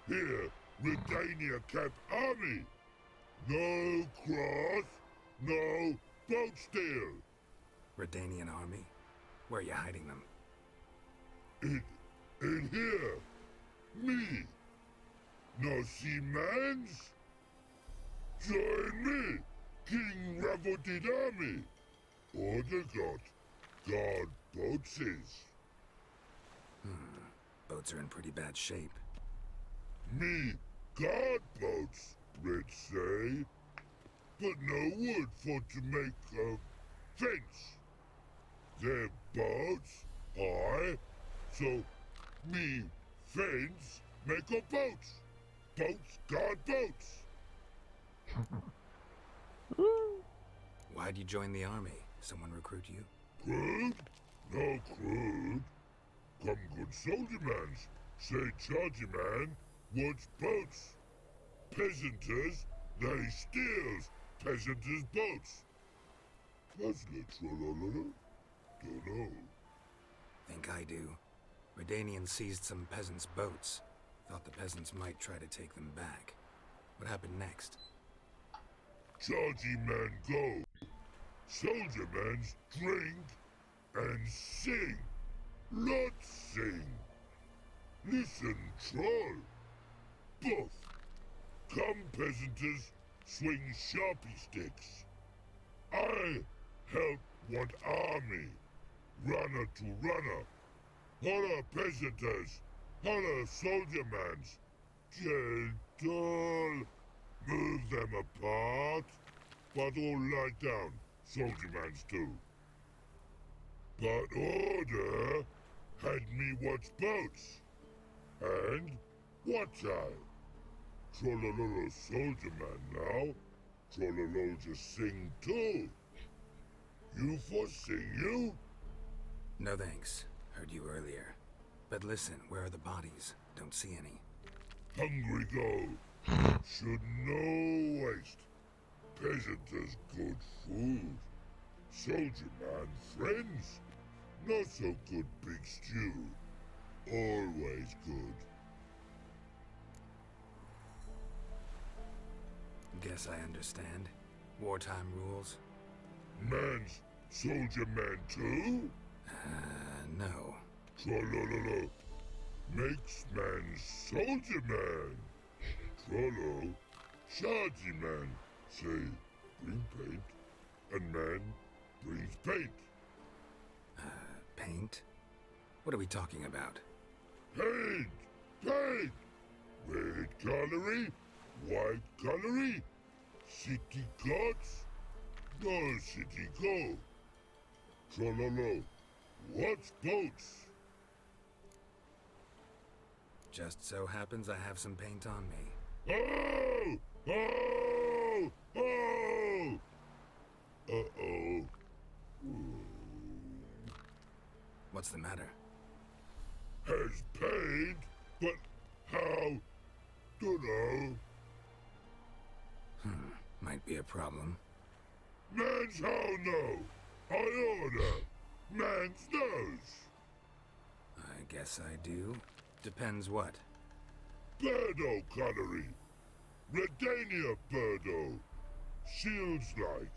Here, Redania Camp Army. No cross, no boat steal. Redanian army? Where are you hiding them? In here. Me. No see mans? Join me, King Ravodid army. Order got guard boatses. Boats are in pretty bad shape. Me guard boats, Red say. But no wood for to make a fence. Their boats, I. So me fence make a boats. Boats guard boats. Why'd you join the army? Someone recruit you? Crude? No crude. Come good soldier mans. Say chargy man wants boats. Peasanters, they steals peasanters' boats. Puzzler trollololo? Dunno. Think I do. Redanians seized some peasants' boats. Thought the peasants might try to take them back. What happened next? Chargy man go. Soldier mans drink and sing. Lot sing. Listen, troll. Both. Come peasanters swing sharpie sticks. I help want army. Runner to runner. Holla peasanters. Holla soldier mans. Gentle. Move them apart. But all lie down. Soldier mans too. But order had me watch boats. And watch I. Trollololo soldier man now. Trollololo just sing too. You for sing you? No thanks. Heard you earlier. But listen, where are the bodies? Don't see any. Hungry go. Should no waste. Peasanters good food. Soldier man friends. Not so good big stew. Always good. Guess I understand. Wartime rules? Man's soldier man too? No. Trollololo. Makes man soldier man. Trollo. Chargy man. Say, bring paint. And man brings paint. Paint? What are we talking about? Paint! Paint! Red colory, white colory, city gods, no city go. Trollolo, what's boats? Just so happens I have some paint on me. Oh! Oh! Oh! Uh-oh. What's the matter? Has paint, but how? Dunno. Might be a problem. Man's how no. I order. Man's nose. I guess I do. Depends what. Birdo colory. Redania birdo. Shields like.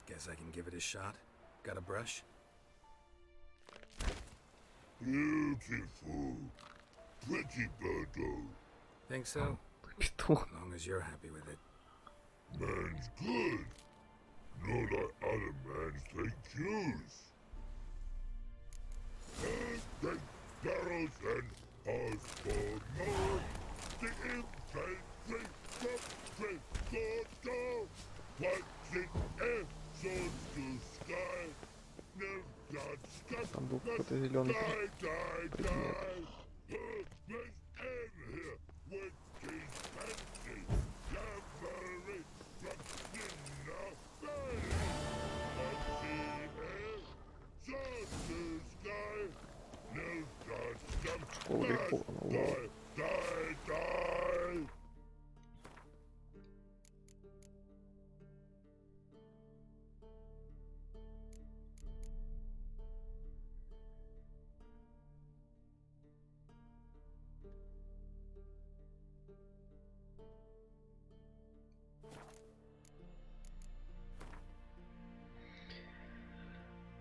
Guess I can give it a shot. Got a brush? Beautiful. Pretty birdo. Think so? As long as you're happy with it. Man's good. Not like other mans they choose. Take barrels and ours for more. The infantry from go. What's in air, swords to sky. No God, Там был какой-то зеленый предмет. Школа греховного.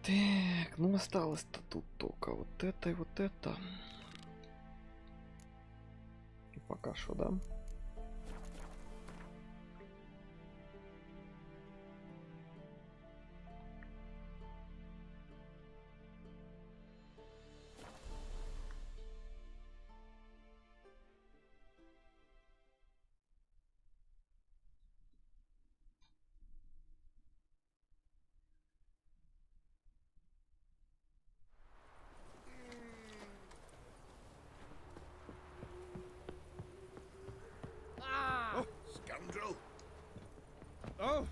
Так, ну осталось-то тут только вот это и вот это. И пока что, да? Oh, scoundrel! Oh!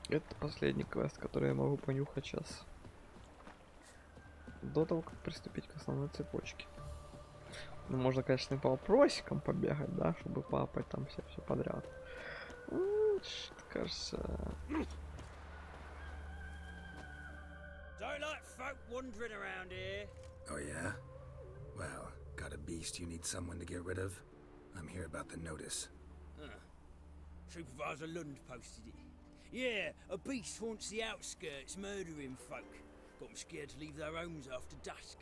Это последний квест, который я могу понюхать сейчас. До того, как приступить к основной цепочке. Ну, можно, конечно, и по вопросикам побегать, да, чтобы папать там все подряд. Что-то кажется... Don't like folk wandering around here. Oh yeah? Well, got a beast you need someone to get rid of? I'm here about the notice. Supervisor Lund posted it. Yeah, a beast haunts the outskirts, murdering folk. Got them scared to leave their homes after dusk.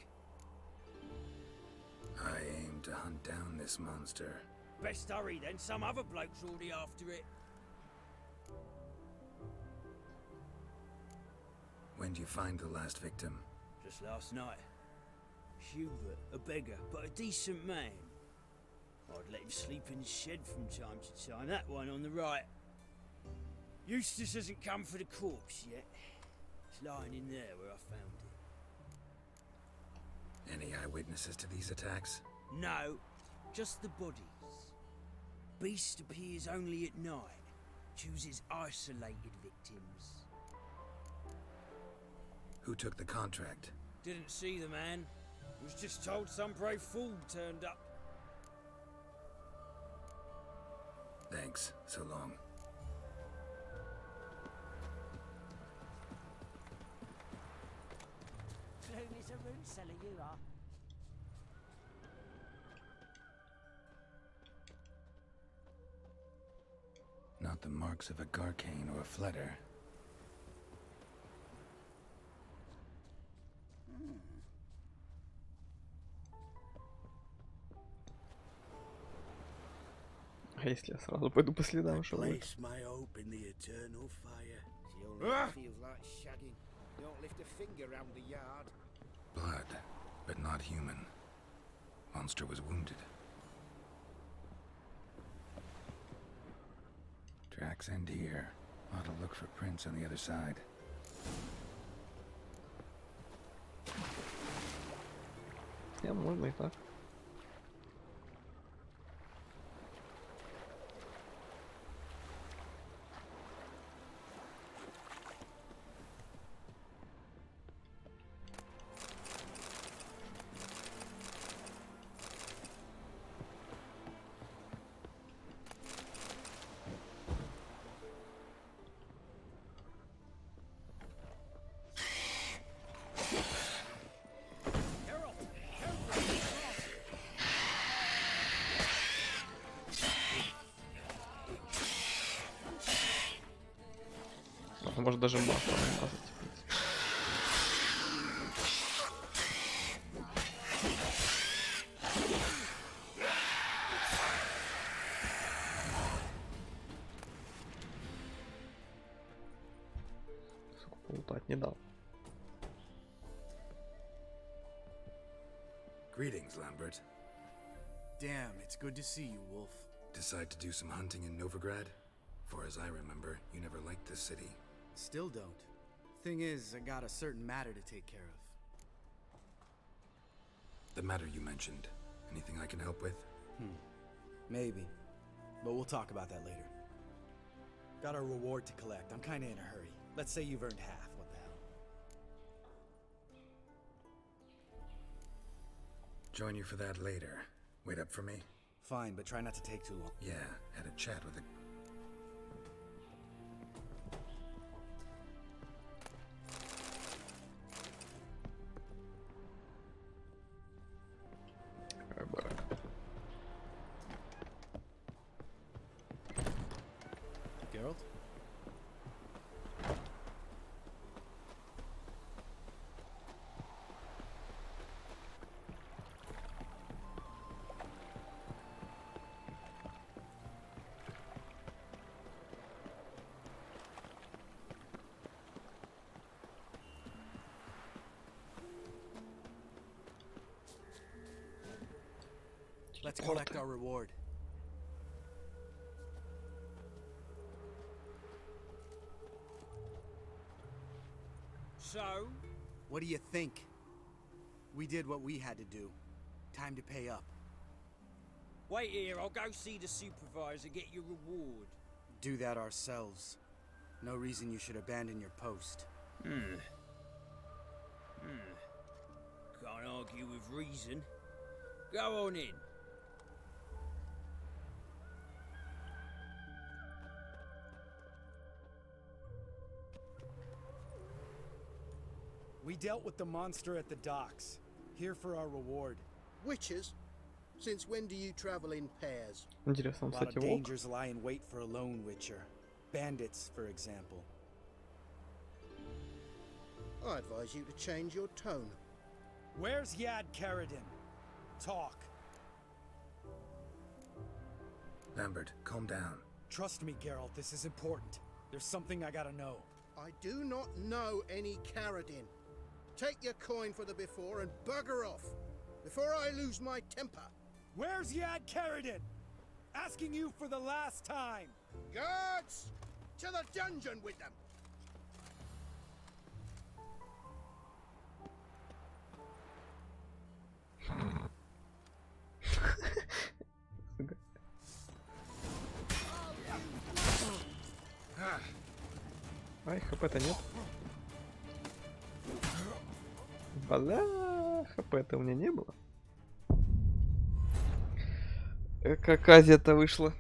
I aim to hunt down this monster. Best hurry then, some other bloke's already after it. When did you find the last victim? Just last night. Hubert, a beggar, but a decent man. I'd let him sleep in his shed from time to time, that one on the right. Eustace hasn't come for the corpse yet. It's lying in there where I found it. Any eyewitnesses to these attacks? No, just the bodies. Beast appears only at night. Chooses isolated victims. Who took the contract? Didn't see the man. Was just told some brave fool turned up. Thanks. So long. Clue is a rune seller, you are. Not the marks of a Garcane or a Fletter. А если я сразу пойду по следам, что будет? Place my hope in the eternal fire. She only feels like shagging. Don't lift a finger round the yard. Blood, but not human. Monster was wounded. Tracks end here. Ought to look for prints on the other side. Я, можно и так. Может даже масло намазать. Сука, полутать не дал. Greetings, Lambert. Damn, it's good to see you, Wolf. Decide to do some hunting in Novigrad? For as I remember, you never liked this city. Still don't. Thing is, I got a certain matter to take care of. The matter you mentioned. Anything I can help with? Maybe. But we'll talk about that later. Got a reward to collect. I'm kinda in a hurry. Let's say you've earned half. What the hell? Join you for that later. Wait up for me? Fine, but try not to take too long. Yeah, had a chat with a... Geralt? Let's collect our reward. So? What do you think? We did what we had to do. Time to pay up. Wait here, I'll go see the supervisor, get your reward. Do that ourselves. No reason you should abandon your post. Can't argue with reason. Go on in. We dealt with the monster at the docks. Here for our reward. Witches? Since when do you travel in pairs? Интересно, A он, lot of кстати, волк. dangers lie in wait for a lone witcher. Bandits, for example. I advise you to change your tone. Where's Yad Karadin? Talk. Lambert, calm down. Trust me, Geralt, this is important. There's something I gotta know. I do not know any Karadin. Take your coin for the before and bugger off, before I lose my temper. Where's Yad Karadin? Asking you for the last time. Guards! To the dungeon with them! Ай, хп-то нет. Бля, хп-то у меня не было. Как Азия-то вышла.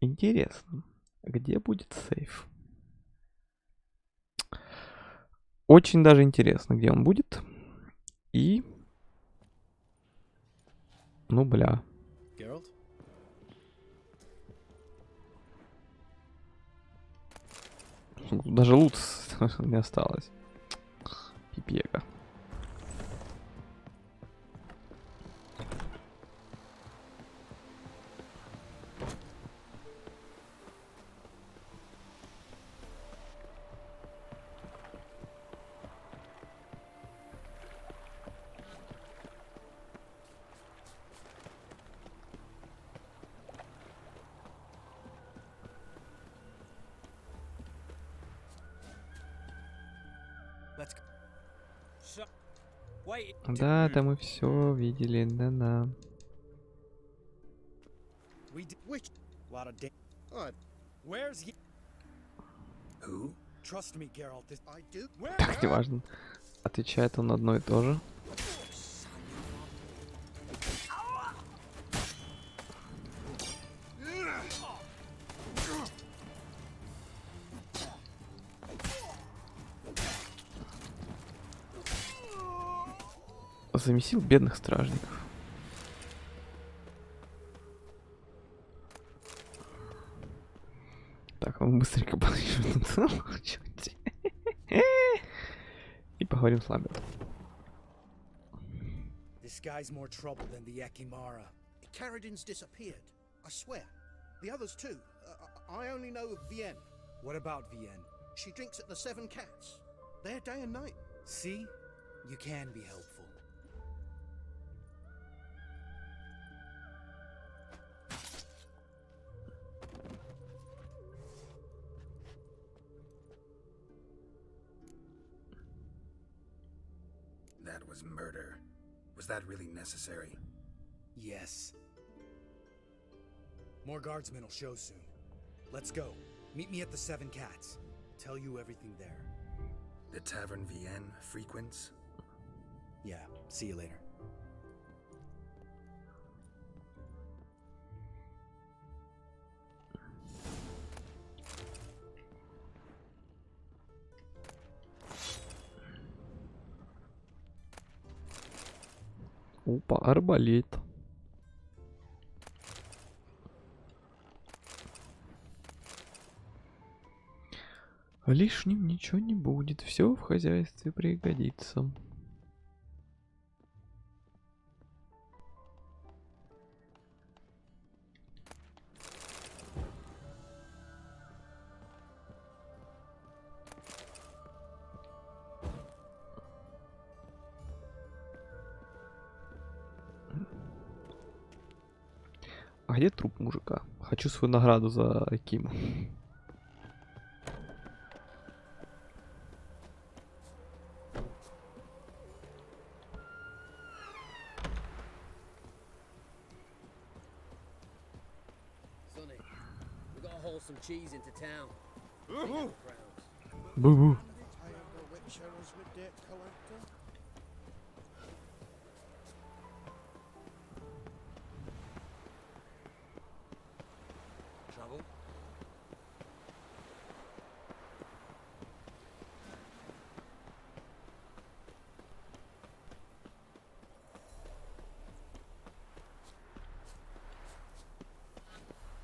Интересно, где будет сейф? Очень даже интересно, где он будет. И... Ну, бля. Geralt? Даже лут не осталось. Пипека. Let's go. So, wait. Да, это мы все видели, да-да. We did. Which? Lot of Where's Yad? Who? Trust me, Geralt. This I do. Where? Так, неважно. Отвечает он на одно и то же. Замесил бедных стражников. Так, мы быстренько подъедем на целом. И поговорим с Ламбертом. This guy's more trouble than the Ekimara. Karadin's disappeared. I swear. The others too. I only know of Vienne. What about Vienne? She drinks at the Seven Cats. There day and night. See? You can be helpful. was murder. Was that really necessary? Yes. More guardsmen will show soon. Let's go. Meet me at the Seven Cats. Tell you everything there. The Tavern Vienne frequents? Yeah, see you later. Опа, арбалет. Лишним ничего не будет, все в хозяйстве пригодится. А где труп мужика? Хочу свою награду за Ким. Sonny, we gotta haul some cheese into town. Бу-бу. Trouble?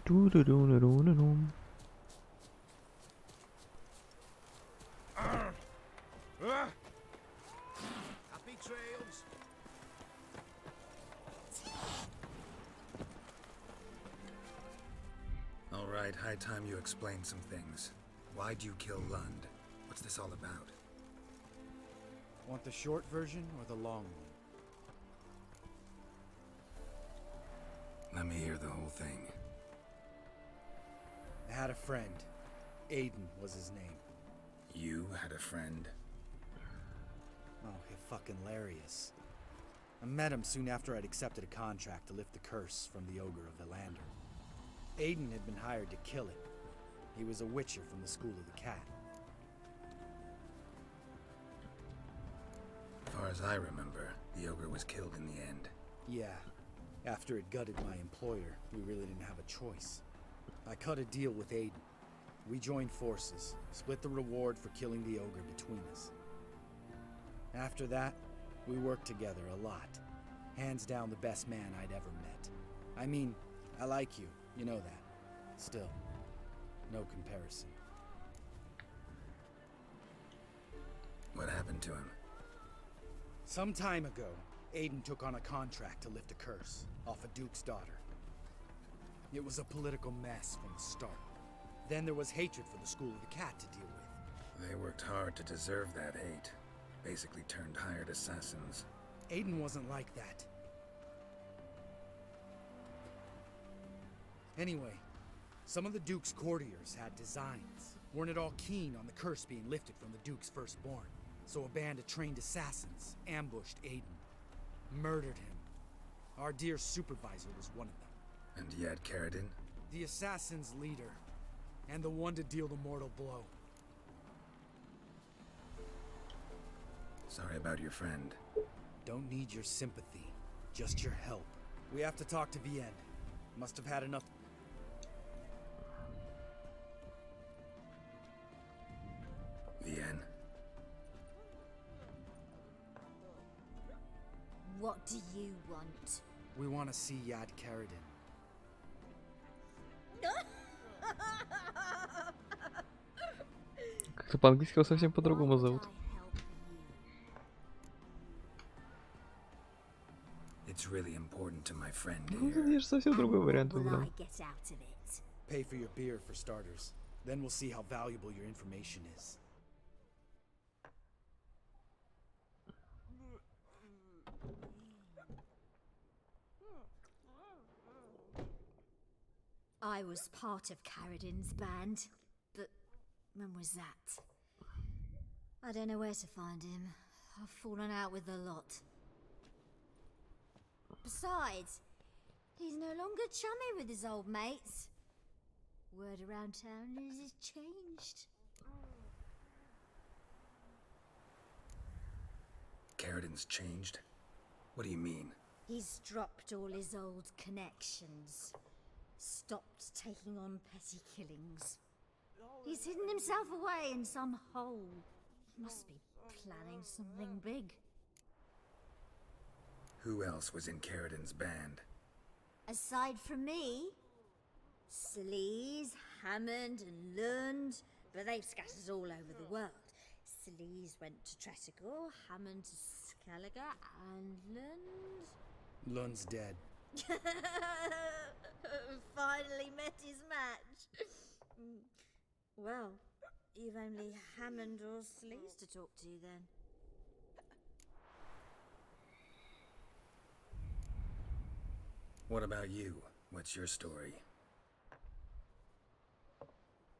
Ду-ду-ду-ду-ду-ду. Happy trails. All right, high time you explain some things. Why'd you kill Lund? What's this all about? Want the short version or the long one? Let me hear the whole thing. I had a friend. Aiden was his name. You had a friend? Oh, fucking hilarious. I met him soon after I'd accepted a contract to lift the curse from the Ogre of Villander. Aiden had been hired to kill it. He was a witcher from the School of the Cat. As far as I remember, the ogre was killed in the end. Yeah. After it gutted my employer, we really didn't have a choice. I cut a deal with Aiden. We joined forces, split the reward for killing the ogre between us. After that, we worked together a lot. Hands down the best man I'd ever met. I mean, I like you, you know that. Still, no comparison. What happened to him? Some time ago, Aiden took on a contract to lift a curse off a duke's daughter. It was a political mess from the start. Then there was hatred for the School of the Cat to deal with. They worked hard to deserve that hate. Basically turned hired assassins. Aiden wasn't like that. Anyway, some of the Duke's courtiers had designs. Weren't at all keen on the curse being lifted from the Duke's firstborn. So a band of trained assassins ambushed Aiden. Murdered him. Our dear supervisor was one of them. And yet Carradine? The assassin's leader. And the one to deal the mortal blow. Sorry about your friend. Don't need your sympathy. Just your help. We have to talk to Vienne. Must have had enough. Vienne? What do you want? We want to see Yad Carradine. Как-то по-английски его совсем по-другому зовут. It's really important to my friend Ну, here. я же совсем другой вариант выбрал. Pay for your beer for starters. Then we'll see how valuable your information is. I was part of Carradine's band, but when was that? I don't know where to find him. I've fallen out with the lot. Besides, he's no longer chummy with his old mates. Word around town is he's changed. Carradin's changed? What do you mean? He's dropped all his old connections. Stopped taking on petty killings. He's hidden himself away in some hole. He must be planning something big. Who else was in Carradin's band? Aside from me, Sleaze, Hammond and Lund, but they've scattered all over the world. Sleaze went to Tretogor, Hammond to Skellige, and Lund... Lund's dead. Finally met his match. Well, you've only Hammond or Sleaze to talk to then. What about you? What's your story?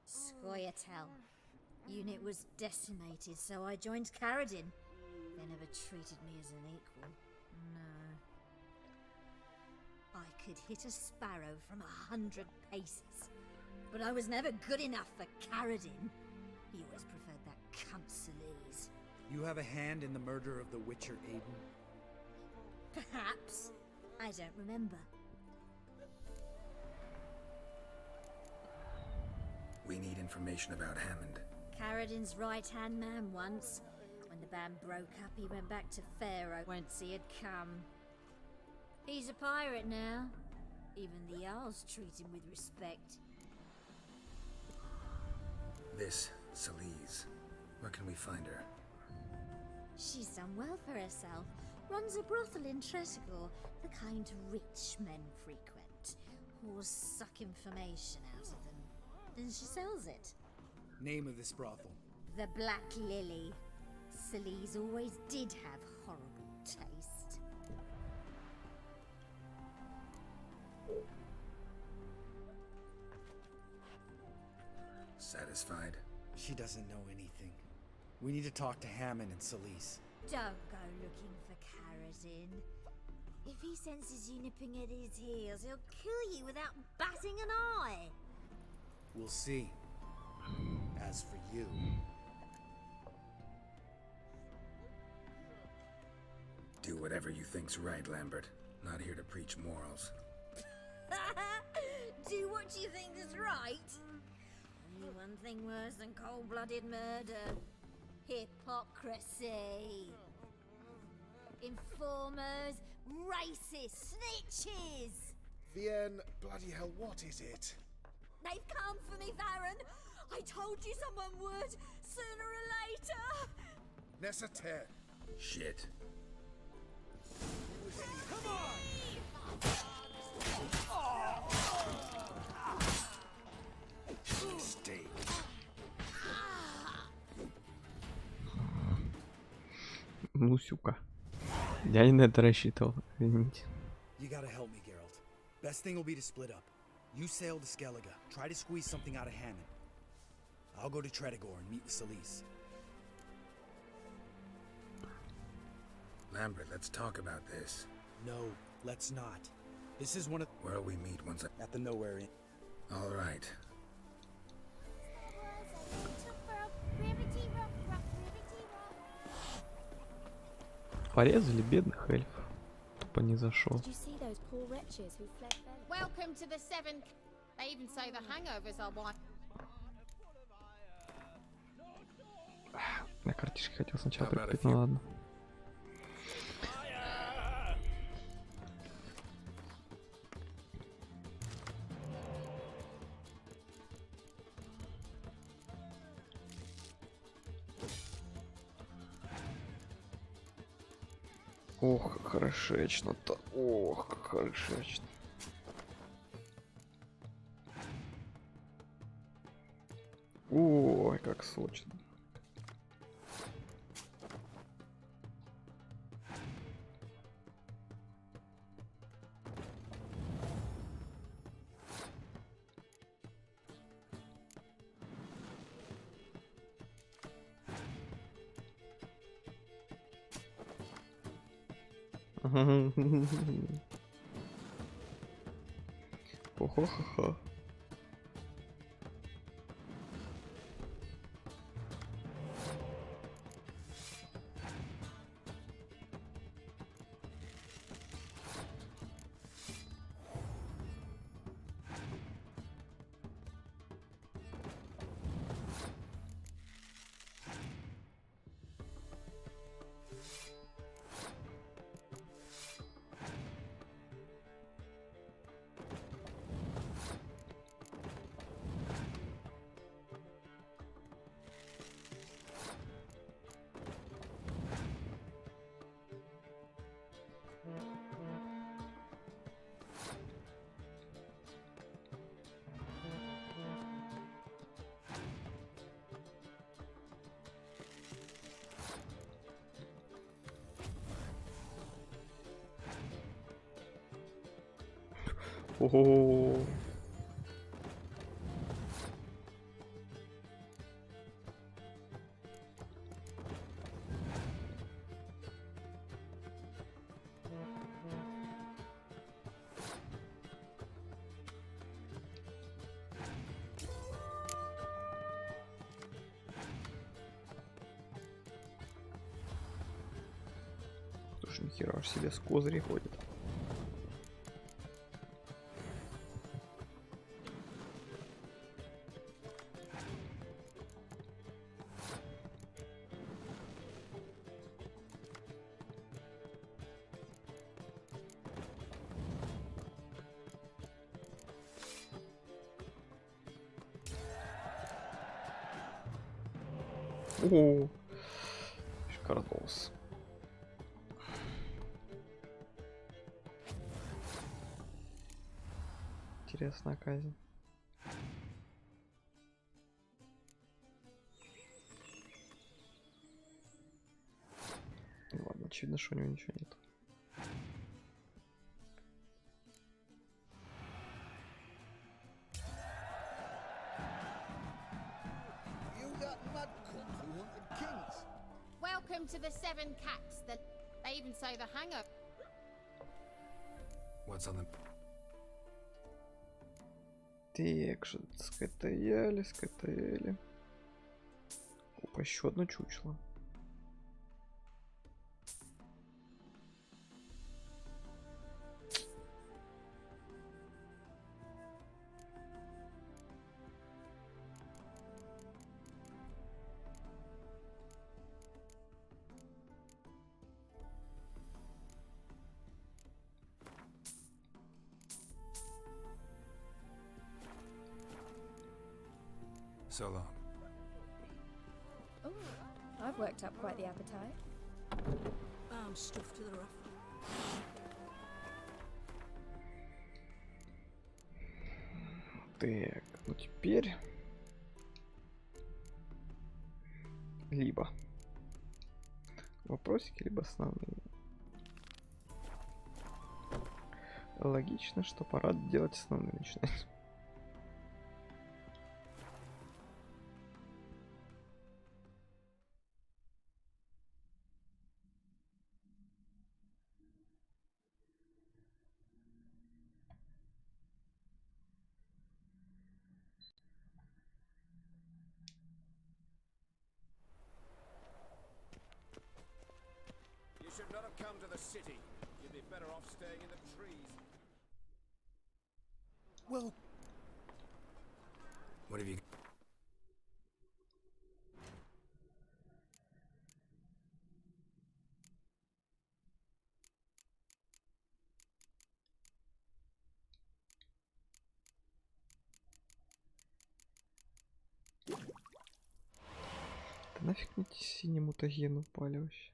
Scoia'tael. Unit was decimated, so I joined Carradin. They never treated me as an equal. No. I could hit a sparrow from 100 paces, but I was never good enough for Carradin. He always preferred that cunt Sleaze. You have a hand in the murder of the Witcher Aiden? Perhaps. I don't remember. We need information about Hammond. Carradin's right-hand man once. When the band broke up, he went back to Pharaoh whence he had come. He's a pirate now. Even the Jarls treat him with respect. This, Sleaze. Where can we find her? She's done well for herself. Runs a brothel in Tretogor, the kind rich men frequent. Whores suck information out of them. Then she sells it. Name of this brothel? The Black Lily. Sleaze always did have horrible taste. Satisfied? She doesn't know anything. We need to talk to Hammond and Sleaze. Don't go looking for Carradin. If he senses you nipping at his heels, he'll kill you without batting an eye. We'll see. As for you... Do whatever you think's right, Lambert. Not here to preach morals. Do what you think is right. Only one thing worse than cold-blooded murder. Hypocrisy. Informers, racists, snitches. Vienne, bloody hell, what is it? They've come for me, Baron. I told you someone would, sooner or later. Nessater. Shit. Come on! Mistake. Ну, сюка. Я не на это рассчитывал, извините. You gotta help me, Geralt. Best thing will be to split up. You sail to Skellige. Try to squeeze something out of Hammond. I'll go to Tretogor and meet with Sleaze. Lambert, let's talk about this. No, let's not. This is one of... Where'll we meet once I... At the Nowhere Inn. All right. Порезали бедных эльфов. Тупо не зашел. Welcome to the Seven. They even say the hangovers are why. На картишке хотел сначала прикрепить, ну ладно. Ох, как хорошечно-то. Ох, как хорошечно. Ой, как сочно. Хо-хо-хо-хо. Ого. Слушай, нихера аж себе с козырей ходит. О, шикардос. Интересная казнь. Ладно, очевидно, что у него ничего нет. Welcome to the Seven Cats. They even say the hangover. What's on the... Так же, скатаяли. Опа, еще одно чучело. So long. Oh, I've worked up quite the appetite. I'm stuffed to the ruff. Так, ну теперь либо вопросики, либо основные. Логично, что пора делать основные начинать. You should not have come to the city. You'd be better off staying in the trees. Well, What have you... Да нафиг мне эти синие мутагены упали вообще.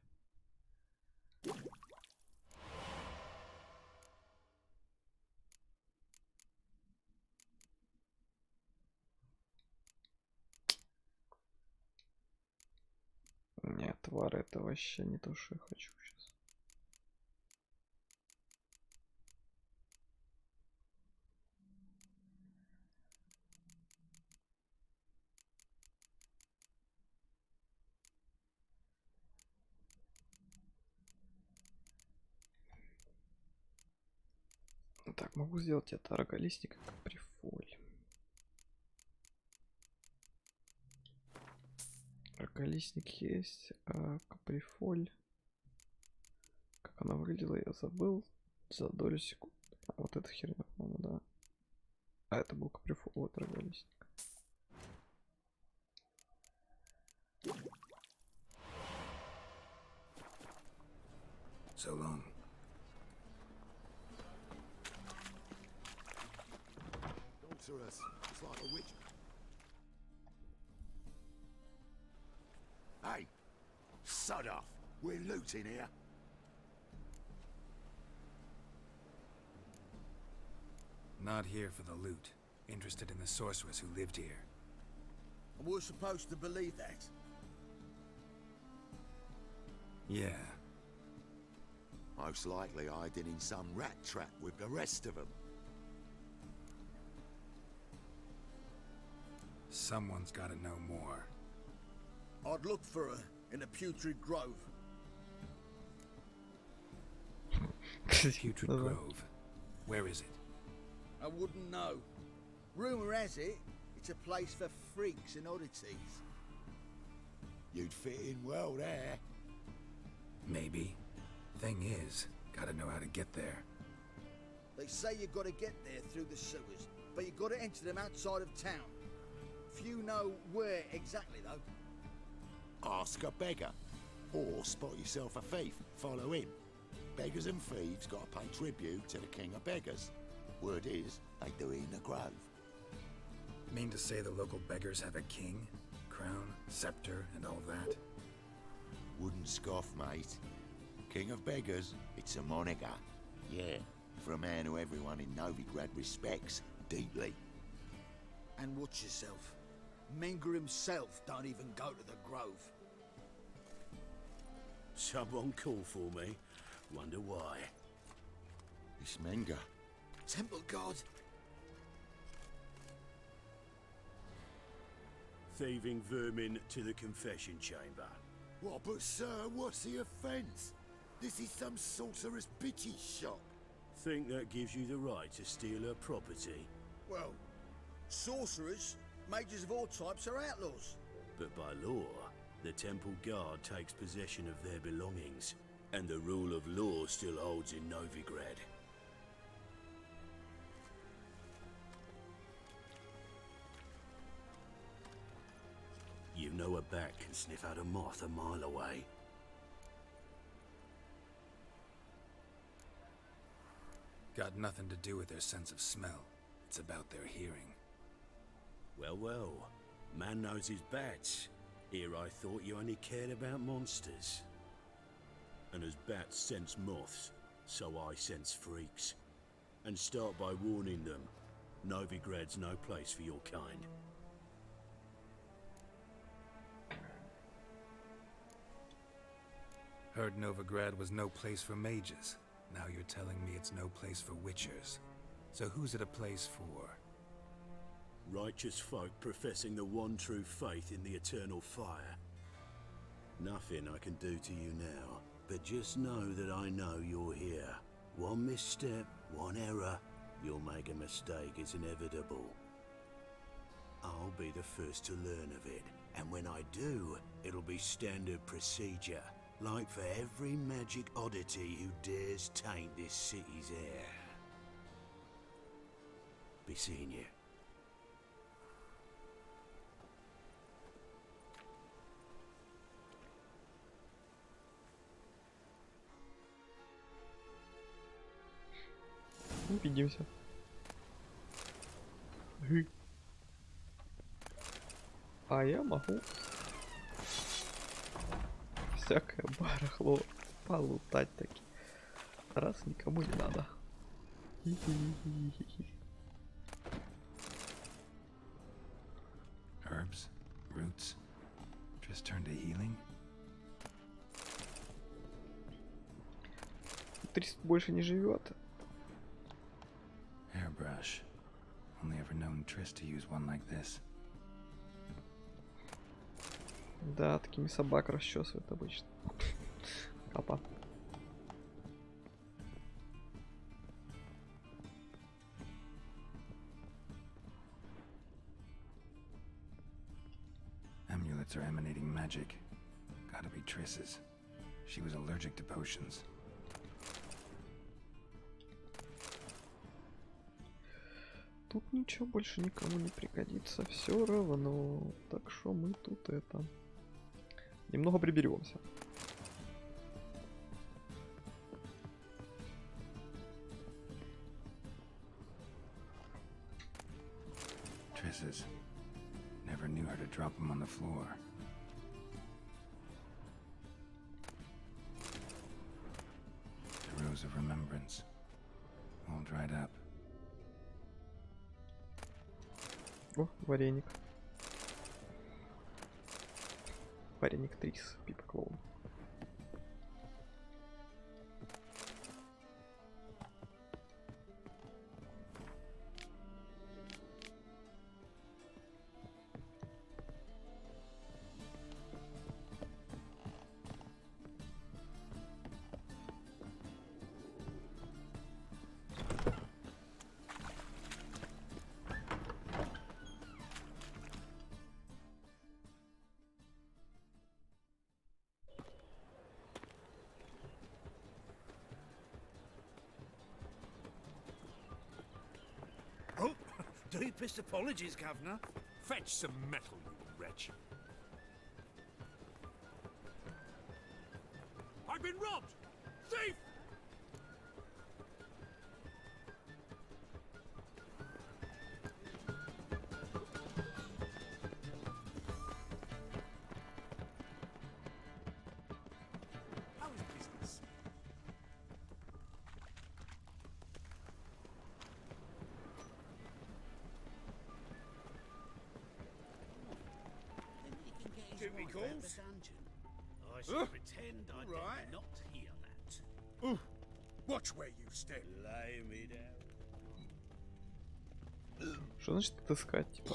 Нет, тварь, это вообще не то, что я хочу сейчас. Так, могу сделать это роголистник как прифоль. Роголистник есть, а каприфоль. Как она выглядела, я забыл. За долю секунды. А, вот эта херня, по-моему, да. А это был каприфоль, вот роголистник. So long. Sorceress, it's like a witch. Hey, sod off. We're looting here. Not here for the loot. Interested in the sorceress who lived here. And we're supposed to believe that. Yeah. Most likely hiding in some rat trap with the rest of them. Someone's gotta know more. I'd look for her in a putrid grove. Putrid Grove. Where is it? I wouldn't know. Rumour has it, it's a place for freaks and oddities. You'd fit in well there. Maybe. Thing is, gotta know how to get there. They say you gotta get there through the sewers, but you gotta enter them outside of town. Few know where exactly, though. Ask a beggar. Or spot yourself a thief. Follow him. Beggars and thieves gotta pay tribute to the king of beggars. Word is, they do it in the grove. Mean to say the local beggars have a king? Crown, scepter, and all that? Wouldn't scoff, mate. King of beggars, it's a moniker. Yeah, for a man who everyone in Novigrad respects deeply. And watch yourself. Menger himself don't even go to the grove. Someone call for me. Wonder why. It's Menger. Temple God. Thieving vermin to the confession chamber. What, but sir, what's the offence? This is some sorcerer's bitch's shop. Think that gives you the right to steal her property? Well, sorcerers, mages of all types are outlaws. But by law, the temple guard takes possession of their belongings, and the rule of law still holds in Novigrad. You know a bat can sniff out a moth a mile away. Got nothing to do with their sense of smell. It's about their hearing. Well, well. Man knows his bats. Here I thought you only cared about monsters. And as bats sense moths, so I sense freaks. And start by warning them, Novigrad's no place for your kind. Heard Novigrad was no place for mages. Now you're telling me it's no place for witchers. So who's it a place for? Righteous folk professing the one true faith in the eternal fire. Nothing I can do to you now, but just know that I know you're here. One misstep, one error, you'll make a mistake, it's inevitable. I'll be the first to learn of it, and when I do, it'll be standard procedure, like for every magic oddity who dares taint this city's air. Be seeing you. Увидимся. А я могу всякое барахло полутать таки, раз никому не надо. Herbs, roots, just turn to healing. 300 больше не живет. Hairbrush. Only ever known Triss to use one like this. Да, такими собак расчесывают обычно. Капа. carpets are emanating magic. Gotta be Triss's. She was allergic to potions. Тут ничего больше никому не пригодится, все равно. Так что мы тут это... Немного приберемся. Triss's. Never knew her to drop them on the floor. The rose of remembrance. All dried up. О, вареник. Вареник Трис, Пипа Клоун. Oh, deepest apologies, Governor. Fetch some metal, you wretch. I've been robbed! Thief! How is business? Duty calls? I shall pretend I did not hear that. Ooh, watch where you step. Lay me down. Что значит отыскать, типа?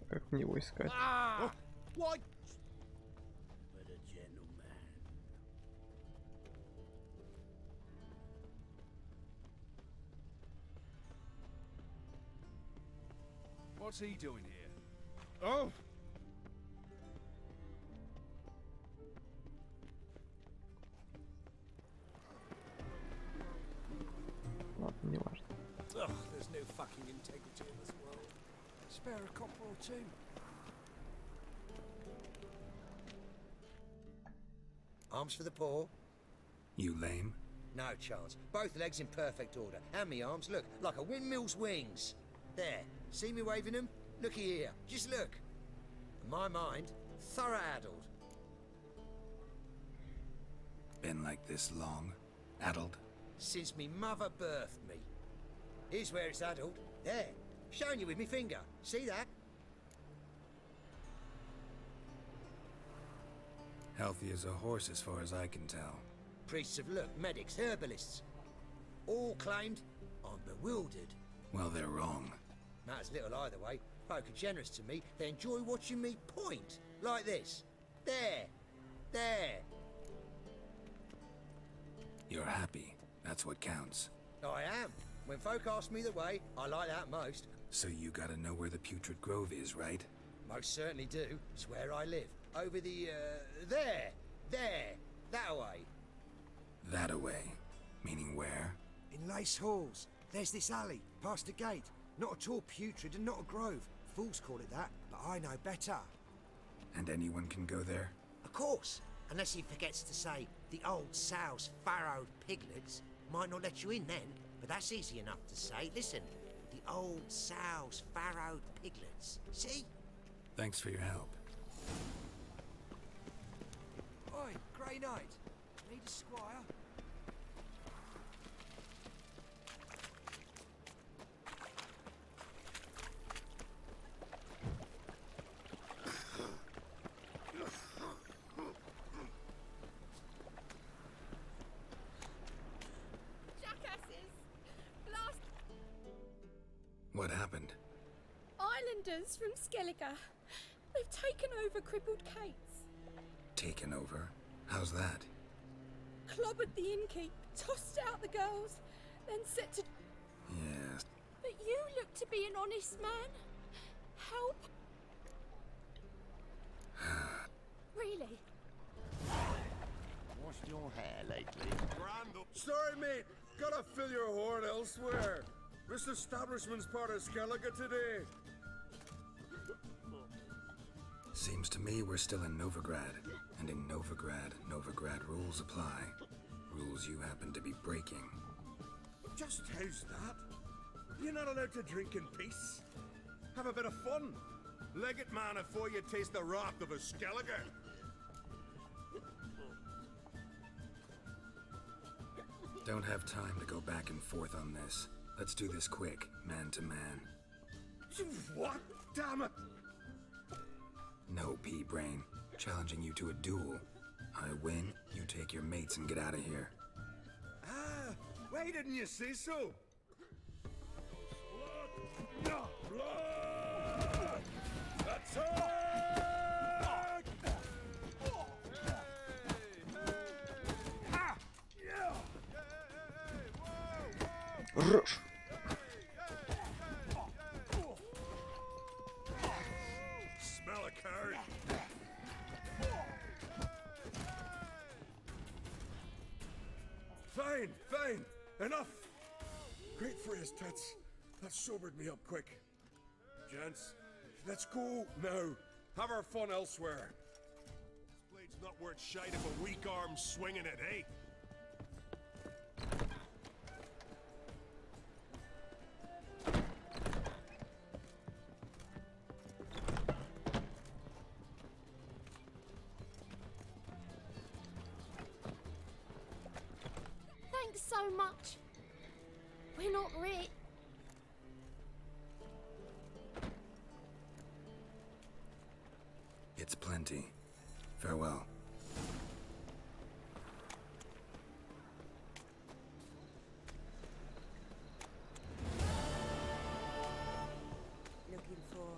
Как мне его искать? Why? But a gentleman. What's he doing here? Oh. Ладно, не важно. Ugh, there's no fucking integrity in this world. Spare a copper or two. Arms for the poor? You lame? No chance. Both legs in perfect order. And me arms, look, like a windmill's wings. There. See me waving them? Looky here. Just look. My mind, thorough addled. Been like this long? Addled? Since me mother birthed me. Here's where it's addled. There. Showing you with me finger. See that? Healthy as a horse as far as I can tell. Priests of look, medics, herbalists. All claimed I'm bewildered. Well, they're wrong. Matters little either way. Folk are generous to me. They enjoy watching me point. Like this. There. There. You're happy. That's what counts. I am. When folk ask me the way, I like that most. So you gotta know where the Putrid Grove is, right? Most certainly do. It's where I live. Over the, there. There. That way. That-a-way. Meaning where? In Lace Halls. There's this alley, past the gate. Not at all putrid and not a grove. Fools call it that, but I know better. And anyone can go there? Of course. Unless he forgets to say the old sow's farrowed piglets. Might not let you in then, but that's easy enough to say. Listen, the old sow's farrowed piglets. See? Thanks for your help. Oi, Grey Knight. Need a squire? What happened? Islanders from Skellige. They've taken over crippled Kate's. Taken over? How's that? Clobbered the innkeep, tossed out the girls, then set to... Yes. But you look to be an honest man. Help. Really? Washed your hair lately? Sorry, mate. Gotta fill your horn elsewhere. This establishment's part of Skellige today. Seems to me we're still in Novigrad. And in Novigrad rules apply. Rules you happen to be breaking. Just how's that? You're not allowed to drink in peace? Have a bit of fun. Leg it, man, before you taste the wrath of a Skellige. Don't have time to go back and forth on this. Let's do this quick, man to man. What? Damn it! No, pea-brain. Challenging you to a duel. I win, you take your mates and get out of here. Ah, why didn't you say so? Blood! Blood! Attack! Rush. Smell a card. Fine, fine. Enough. Great phrase, Tits. That sobered me up quick. Gents, let's go now. Have our fun elsewhere. This blade's not worth shite if a weak arm's swinging it, eh? Thanks so much. We're not rich. It's plenty. Farewell. Looking for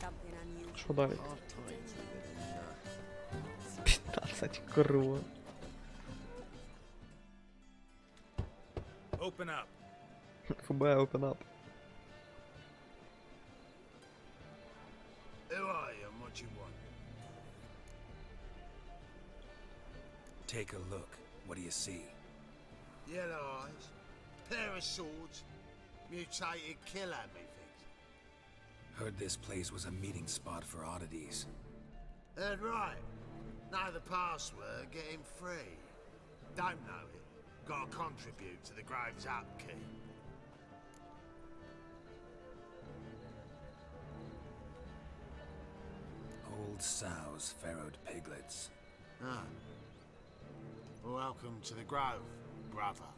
something unusual. Що далі? 15 кров. Open up. ФБ, open up. Who are you and what you want? Take a look. What do you see? Yellow eyes, pair of swords, mutated killer, methinks. Heard this place was a meeting spot for oddities. Heard right. Know the password, get him free. Don't know it. Gotta contribute to the Grove's upkeep. Old sows, farrowed piglets. Ah. Welcome to the Grove, brother.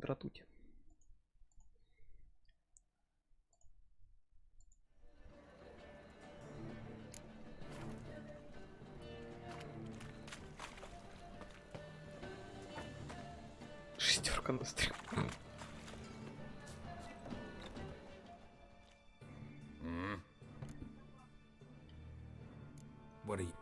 Подратуть. Шестерка на стрелу. What are you...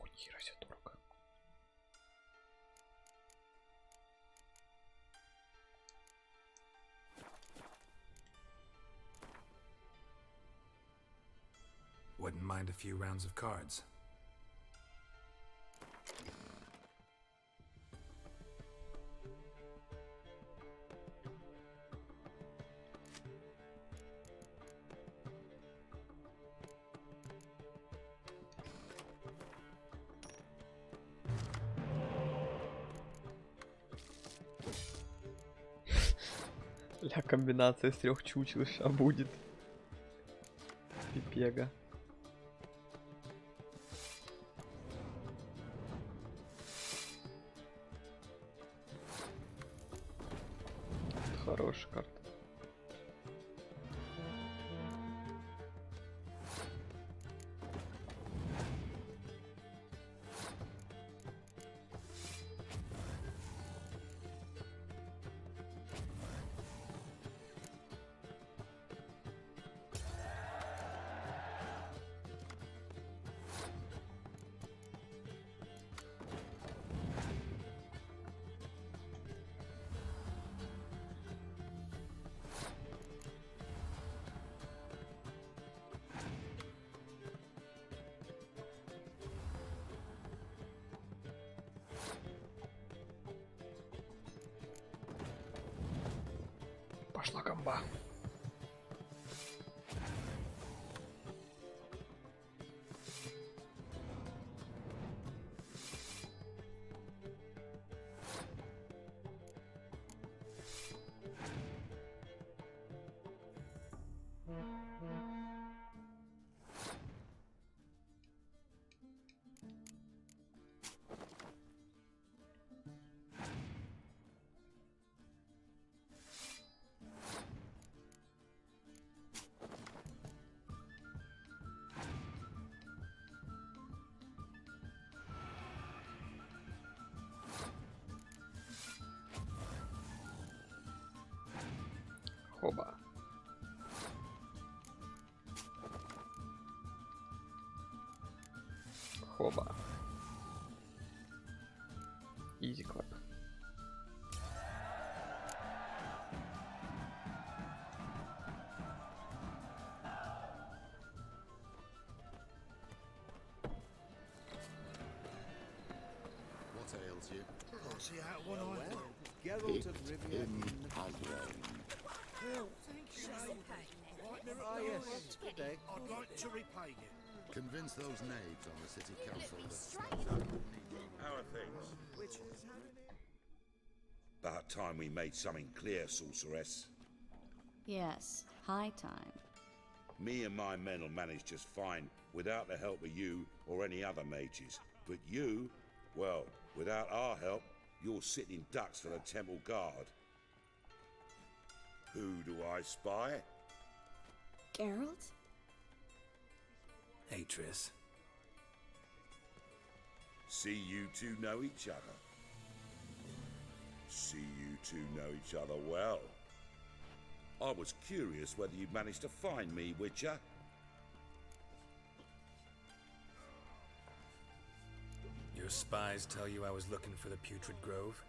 Ой, хера себе дорого. Wouldn't mind a few rounds of cards. Ля, комбинация из 3 чучел ща будет. Пипега. Хорошая карта. Пошла комба. Хоба. Хоба. Изи клэп. What ails you? Can't see out what I do. Geralt of Rivia in Ah, yes. Good day. I'd like to repay you. Convince those knaves on the city council that... How are things? About time we made something clear, sorceress. Yes, high time. Me and my men will manage just fine without the help of you or any other mages. But you, well, without our help, you're sitting ducks for the temple guard. Who do I spy? Geralt? Hey, Triss. See you two know each other. See you two know each other well. I was curious whether you'd managed to find me, Witcher. Your spies tell you I was looking for the Putrid Grove?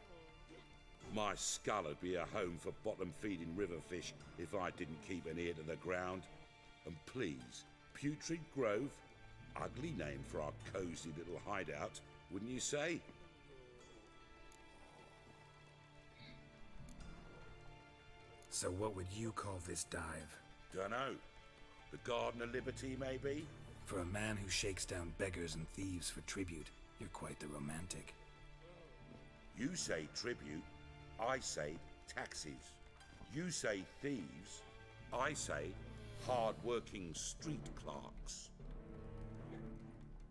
My skull would be a home for bottom-feeding river fish if I didn't keep an ear to the ground. And please, Putrid Grove? Ugly name for our cozy little hideout, wouldn't you say? So what would you call this dive? Dunno. The Garden of Liberty, maybe? For a man who shakes down beggars and thieves for tribute, you're quite the romantic. You say tribute, I say taxes. You say thieves, I say hard-working street clerks.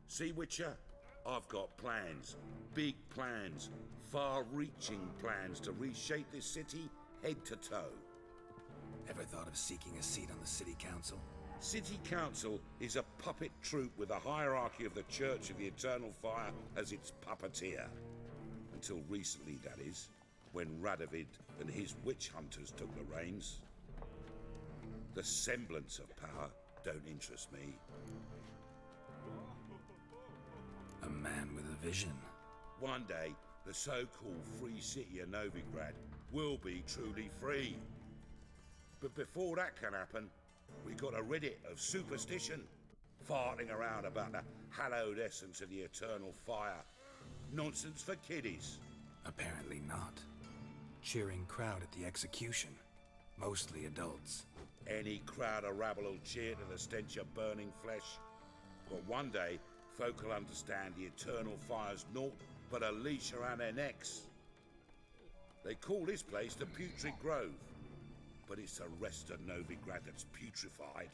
See, Witcher? I've got plans, big plans, far-reaching plans to reshape this city head to toe. Ever thought of seeking a seat on the city council? City council is a puppet troupe with a hierarchy of the Church of the Eternal Fire as its puppeteer. Until recently, that is, when Radovid and his witch hunters took the reins. The semblance of power don't interest me. A man with a vision. One day, the so-called free city of Novigrad will be truly free. But before that can happen, we got a rid it of superstition, farting around about the hallowed essence of the eternal fire. Nonsense for kiddies. Apparently not. Cheering crowd at the execution. Mostly adults. Any crowd of rabble will cheer to the stench of burning flesh. But one day, folk will understand the eternal fire's naught but a leash around their necks. They call this place the Putrid Grove, but it's the rest of Novigrad that's putrefied.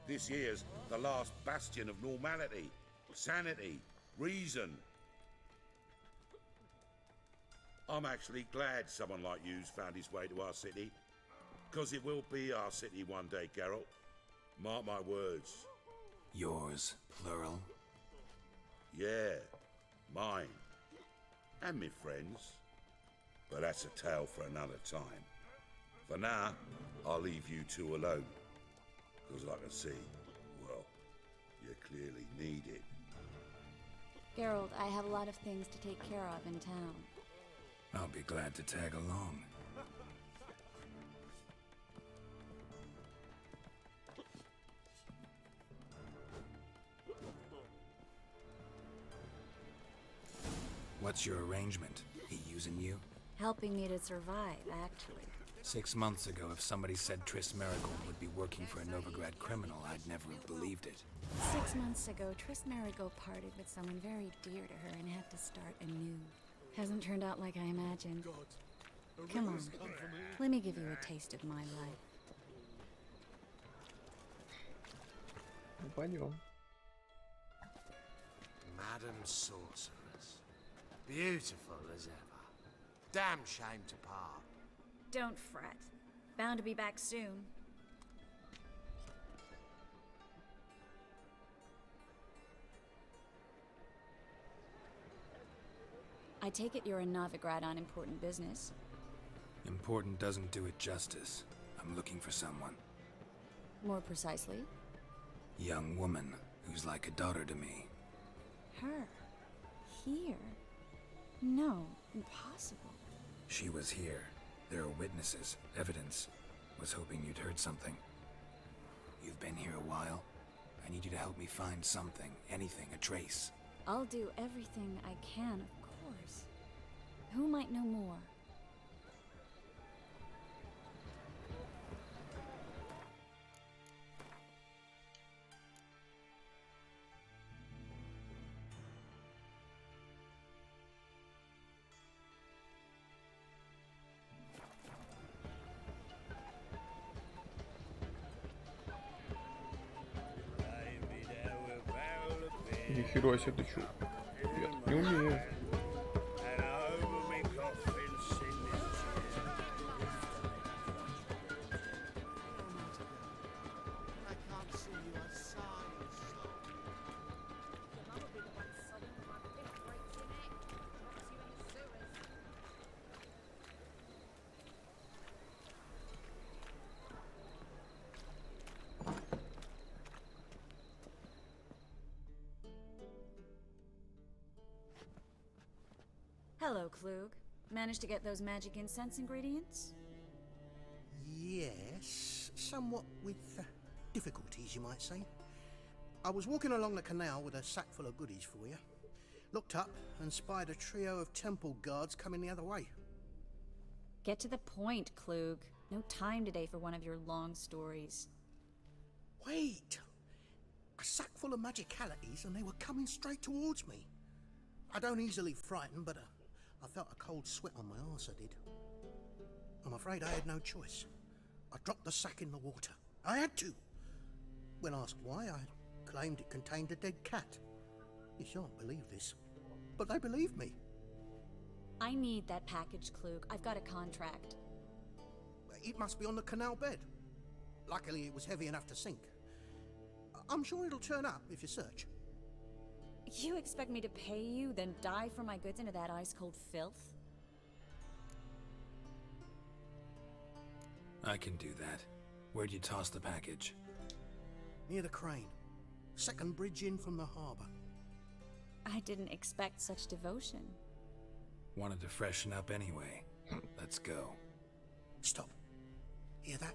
This here's the last bastion of normality, sanity, reason. I'm actually glad someone like you's found his way to our city, because it will be our city one day, Geralt. Mark my words. Yours, plural? Yeah, mine. And me friends. But that's a tale for another time. For now, I'll leave you two alone. Because like I see, well, you clearly need it. Geralt, I have a lot of things to take care of in town. I'll be glad to tag along. What's your arrangement? He using you? Helping me to survive, actually. 6 months ago, if somebody said Triss Marigold would be working for a Novigrad criminal, I'd never have believed it. 6 months ago, Triss Marigold parted with someone very dear to her and had to start anew. Hasn't turned out like I imagined. Come on, let me give you a taste of my life. Пойдем. Madam Sorceress. Beautiful as ever. Damn shame to part. Don't fret. Bound to be back soon. I take it you're in Novigrad on important business. Important doesn't do it justice. I'm looking for someone. More precisely? Young woman who's like a daughter to me. Her? Here? No, impossible. She was here. There are witnesses, evidence. Was hoping you'd heard something. You've been here a while. I need you to help me find something, anything, a trace. I'll do everything I can, of course. Who might know more? Нихера себе, ты чё? Я так не умею. Hello, Klug. Managed to get those magic incense ingredients? Yes, somewhat with difficulties, you might say. I was walking along the canal with a sack full of goodies for you. Looked up and spied a trio of temple guards coming the other way. Get to the point, Klug. No time today for one of your long stories. Wait! A sack full of magicalities and they were coming straight towards me. I don't easily frighten, but I felt a cold sweat on my arse, I did. I'm afraid I had no choice. I dropped the sack in the water. I had to. When asked why, I claimed it contained a dead cat. You shan't believe this, but they believed me. I need that package, Klug. I've got a contract. It must be on the canal bed. Luckily, it was heavy enough to sink. I'm sure it'll turn up if you search. You expect me to pay you, then dive for my goods into that ice-cold filth? I can do that. Where'd you toss the package? Near the crane. Second bridge in from the harbour. I didn't expect such devotion. Wanted to freshen up anyway. Let's go. Stop. Hear that?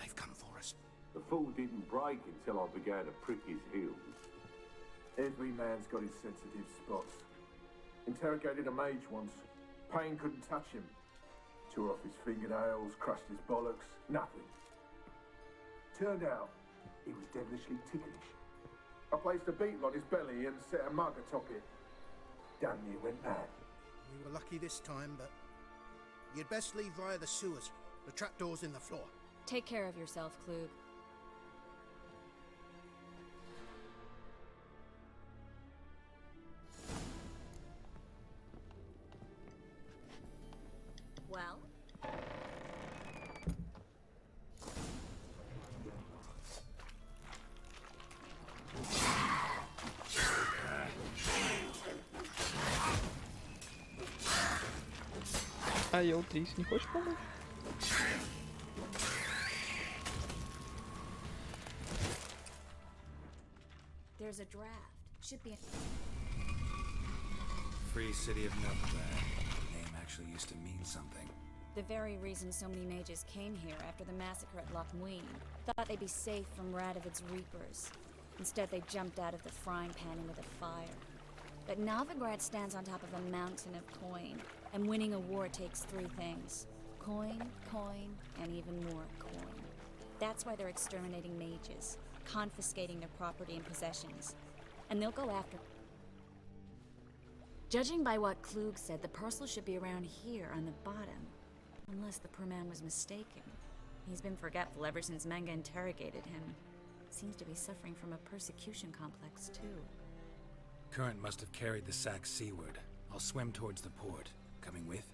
They've come for us. The fool didn't break until I began to prick his heels. Every man's got his sensitive spots. Interrogated a mage once. Pain couldn't touch him. Tore off his fingernails, crushed his bollocks, nothing. Turned out, he was devilishly ticklish. I placed a beetle on his belly and set a mug atop it. Damn near went mad. We were lucky this time, but you'd best leave via the sewers. The trapdoor's in the floor. Take care of yourself, Klug. Well? А я Трис, не хочешь помочь? There's a draft. Should be. Free City of Novigrad. The name actually used to mean something. The very reason so many mages came here after the massacre at Loch Muin. Thought they'd be safe from Radovid's reapers. Instead, they jumped out of the frying pan into the fire. But Novigrad stands on top of a mountain of coin, and winning a war takes three things. Coin, coin, and even more coin. That's why they're exterminating mages, confiscating their property and possessions. And they'll go after... Judging by what Klug said, the parcel should be around here on the bottom. Unless the poor man was mistaken. He's been forgetful ever since Manga interrogated him. Seems to be suffering from a persecution complex, too. Current must have carried the sack seaward. I'll swim towards the port. Coming with?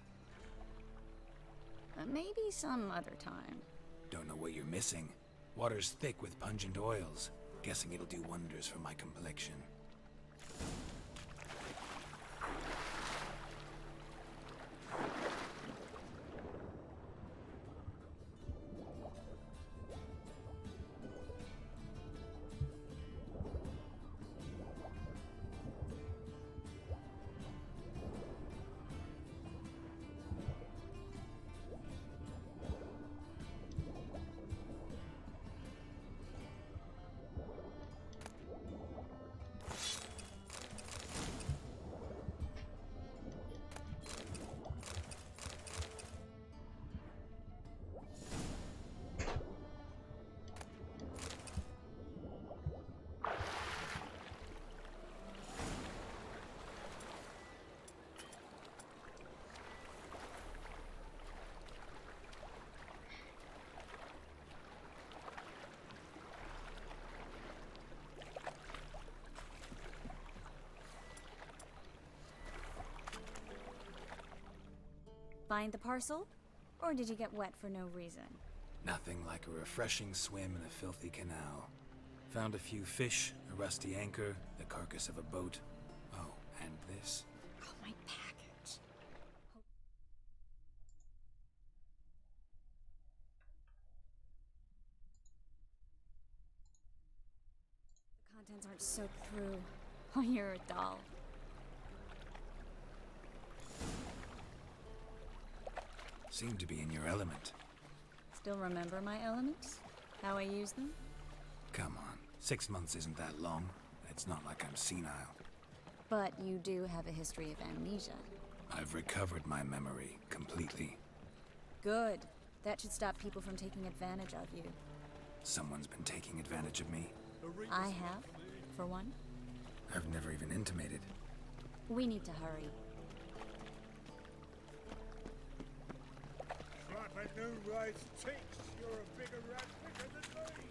Maybe some other time. Don't know what you're missing. Water's thick with pungent oils. Guessing it'll do wonders for my complexion. Find the parcel? Or did you get wet for no reason? Nothing like a refreshing swim in a filthy canal. Found a few fish, a rusty anchor, the carcass of a boat. Oh, and this. Oh, my package. The contents aren't soaked through. Oh, you're a doll. Seem to be in your element. Still remember my elements? How I use them? Come on, 6 months isn't that long. It's not like I'm senile. But you do have a history of amnesia. I've recovered my memory completely. Good. That should stop people from taking advantage of you. Someone's been taking advantage of me. I have, for one. I've never even intimated. We need to hurry. By no right takes, you're a bigger rat picker than me.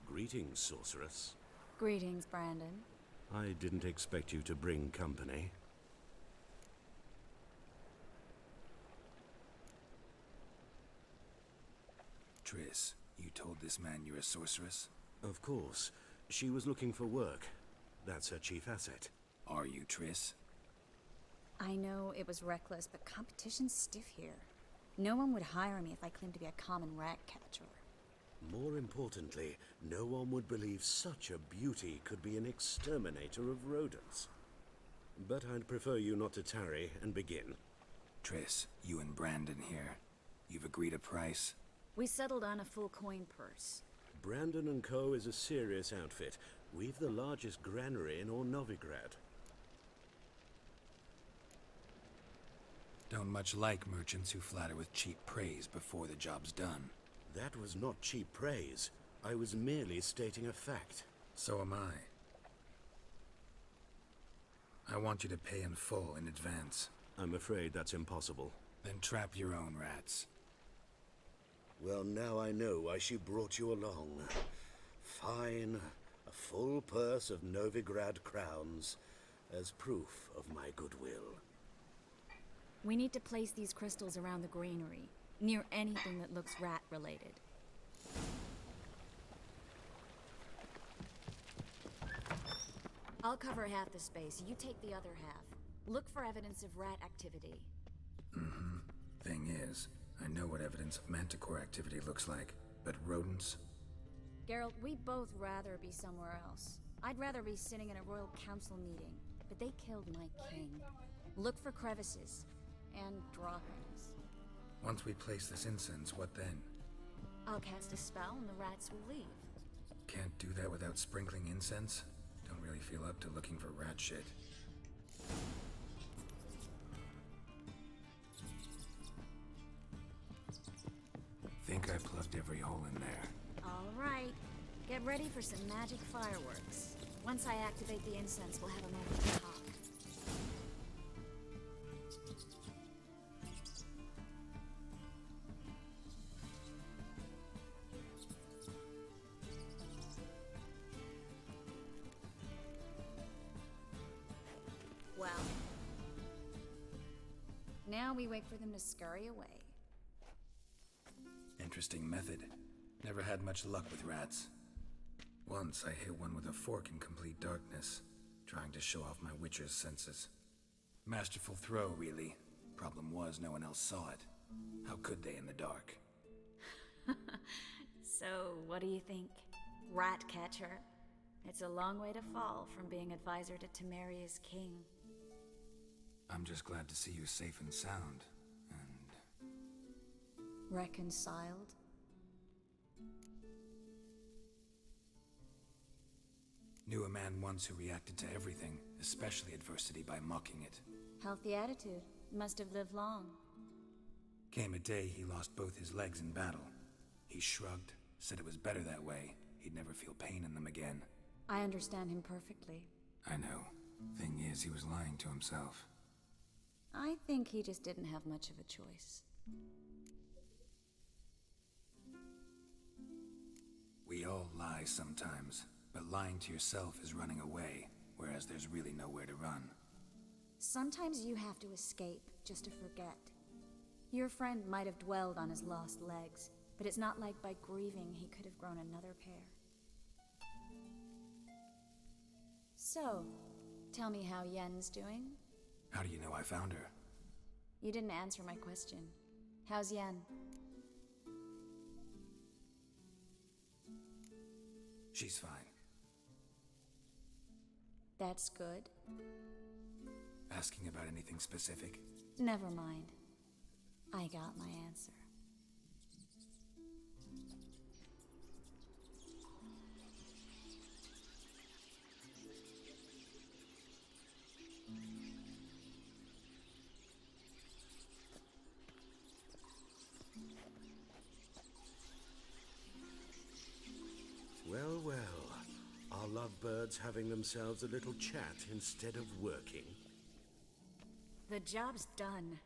Greetings, sorceress. Greetings, Brandon. I didn't expect you to bring company. Triss, you told this man you're a sorceress? Of course. She was looking for work. That's her chief asset. Are you, Triss? I know it was reckless, but competition's stiff here. No one would hire me if I claimed to be a common rat catcher. More importantly, no one would believe such a beauty could be an exterminator of rodents. But I'd prefer you not to tarry and begin. Triss, you and Brandon here. You've agreed a price? We settled on a full coin purse. Brandon and Co. is a serious outfit. We've the largest granary in all Novigrad. Don't much like merchants who flatter with cheap praise before the job's done. That was not cheap praise. I was merely stating a fact. So am I. I want you to pay in full in advance. I'm afraid that's impossible. Then trap your own rats. Well, now I know why she brought you along. Fine. A full purse of Novigrad crowns as proof of my goodwill. We need to place these crystals around the granary, near anything that looks rat-related. I'll cover half the space, you take the other half. Look for evidence of rat activity. Mm-hmm. Thing is, I know what evidence of manticore activity looks like, but rodents? Geralt, we'd both rather be somewhere else. I'd rather be sitting in a royal council meeting, but they killed my king. Look for crevices and droppings. Once we place this incense, what then? I'll cast a spell and the rats will leave. Can't do that without sprinkling incense? Don't really feel up to looking for rat shit. Think I plugged every hole in there. All right. Get ready for some magic fireworks. Once I activate the incense, we'll have a moment to talk. Well, now we wait for them to scurry away. Interesting method. Never had much luck with rats. Once I hit one with a fork in complete darkness, trying to show off my witcher's senses. Masterful throw, really. Problem was, no one else saw it. How could they in the dark? So, what do you think? Rat catcher? It's a long way to fall from being advisor to Temeria's king. I'm just glad to see you safe and sound, and... Reconciled? Knew a man once who reacted to everything, especially adversity, by mocking it. Healthy attitude. Must have lived long. Came a day he lost both his legs in battle. He shrugged, said it was better that way. He'd never feel pain in them again. I understand him perfectly. I know. Thing is, he was lying to himself. I think he just didn't have much of a choice. We all lie sometimes, but lying to yourself is running away, whereas there's really nowhere to run. Sometimes you have to escape just to forget. Your friend might have dwelled on his lost legs, but it's not like by grieving he could have grown another pair. So, tell me how Yen's doing? How do you know I found her? You didn't answer my question. How's Yen? She's fine. That's good. Asking about anything specific? Never mind. I got my answer. Well, well. Are lovebirds having themselves a little chat instead of working? The job's done.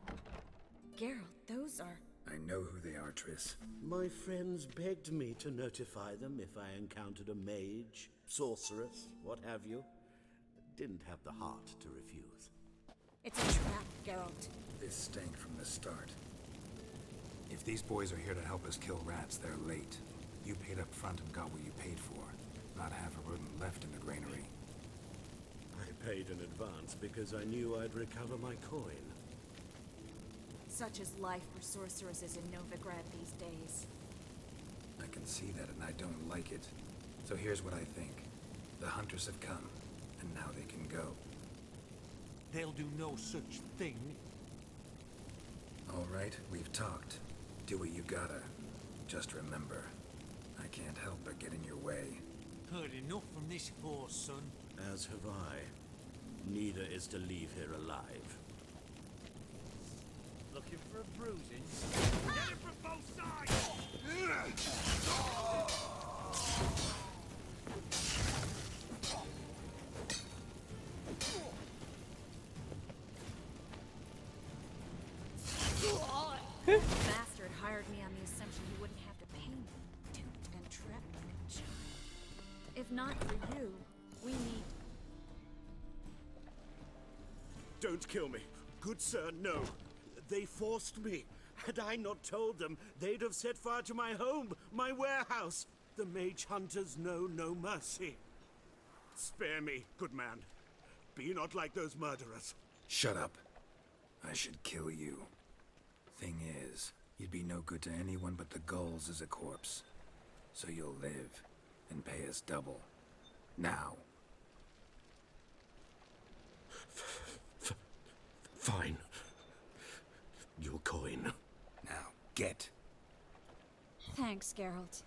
Geralt, those are... I know who they are, Triss. My friends begged me to notify them if I encountered a mage, sorceress, what have you. Didn't have the heart to refuse. It's a trap, Geralt. This stank from the start. If these boys are here to help us kill rats, they're late. You paid up front and got what you paid for. Not half a rodent left in the granary. I paid in advance because I knew I'd recover my coin. Such is life for sorceresses in Novigrad these days. I can see that and I don't like it. So here's what I think. The hunters have come, and now they can go. They'll do no such thing. All right, we've talked. Do what you gotta. Just remember, I can't help but get in your way. Heard enough from this horse, son. As have I. Neither is to leave here alive. Looking for a bruising? Get it from both sides! Bastard hired me on the assumption he wouldn't have to pay me. Duped and trapped like a child. If not for you, we need... Don't kill me. Good sir, no. They forced me. Had I not told them, they'd have set fire to my home, my warehouse. The mage hunters know no mercy. Spare me, good man. Be not like those murderers. Shut up. I should kill you. Thing is, you'd be no good to anyone but the gulls as a corpse. So you'll live and pay us double. Now. Fine. Your coin. Now, get. Thanks, Geralt.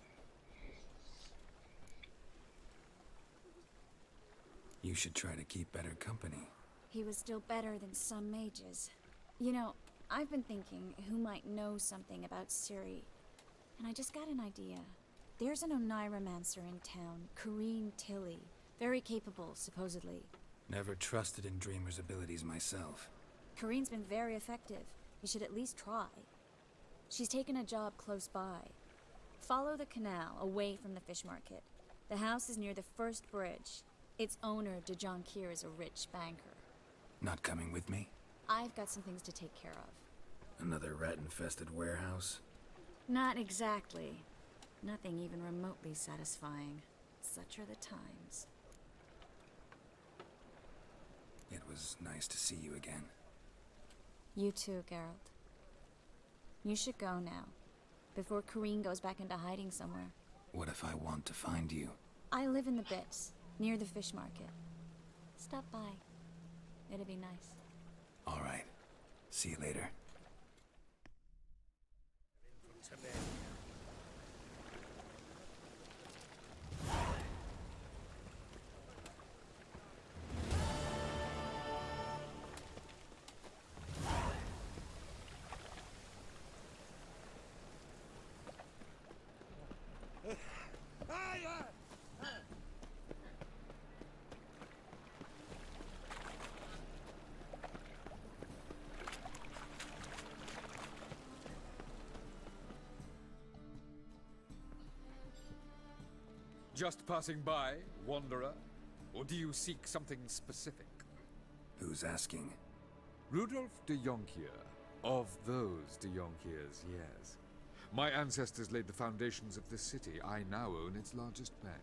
You should try to keep better company. He was still better than some mages. You know, I've been thinking who might know something about Ciri. And I just got an idea. There's an Oneiromancer in town, Corrine Tilly. Very capable, supposedly. Never trusted in Dreamer's abilities myself. Corrine's been very effective. You should at least try. She's taken a job close by. Follow the canal, away from the fish market. The house is near the first bridge. Its owner, de Jonquier, is a rich banker. Not coming with me? I've got some things to take care of. Another rat-infested warehouse? Not exactly. Nothing even remotely satisfying. Such are the times. It was nice to see you again. You too, Geralt. You should go now, before Corrine goes back into hiding somewhere. What if I want to find you? I live in the Bits, near the fish market. Stop by. It'd be nice. All right. See you later. Just passing by, wanderer? Or do you seek something specific? Who's asking? Rudolf de Jonquier. Of those de Jonquiers, yes. My ancestors laid the foundations of this city. I now own its largest bank.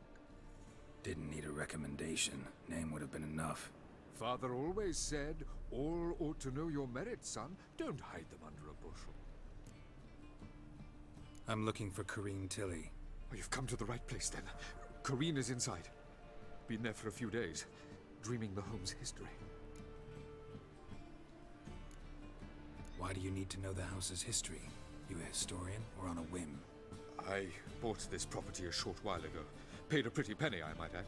Didn't need a recommendation. Name would have been enough. Father always said, all ought to know your merits, son. Don't hide them under a bushel. I'm looking for Corrine Tilly. Oh, you've come to the right place, then. Corrine is inside. Been there for a few days, dreaming the home's history. Why do you need to know the house's history? You a historian or on a whim? I bought this property a short while ago. Paid a pretty penny, I might add.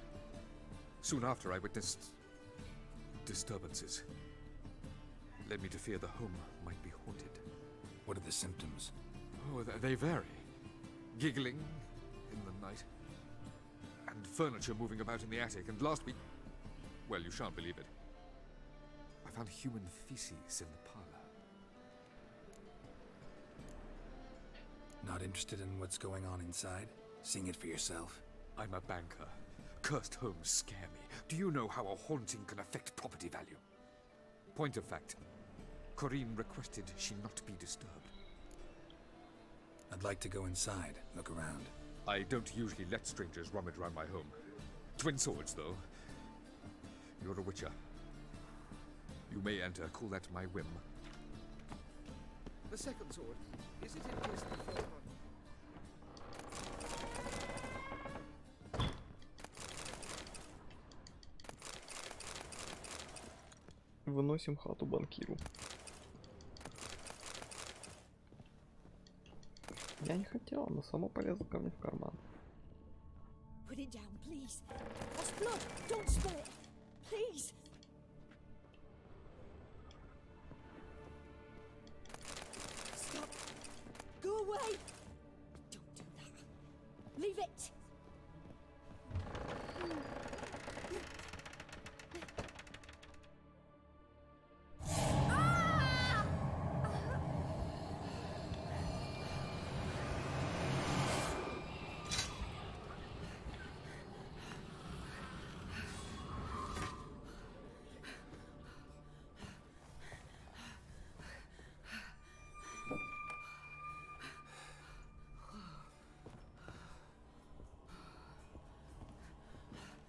Soon after, I witnessed disturbances. Led me to fear the home might be haunted. What are the symptoms? Oh, they vary. Giggling in the night. And furniture moving about in the attic. And last week... Well, you shan't believe it. I found human feces in the parlor. Not interested in what's going on inside? Seeing it for yourself? I'm a banker. Cursed homes scare me. Do you know how a haunting can affect property value? Point of fact, Corinne requested she not be disturbed. I'd like to go inside, look around. I don't usually let strangers rummage around my home. Twin swords, though. You're a witcher. You may enter, call at my whim. The second sword, is it in case of the first one? Выносим хату банкиру. Я не хотел, но само полезло ко мне в карман. Put it down, please. That's blood. Don't spill it. Please. Stop. Go away. Don't do that. Leave it.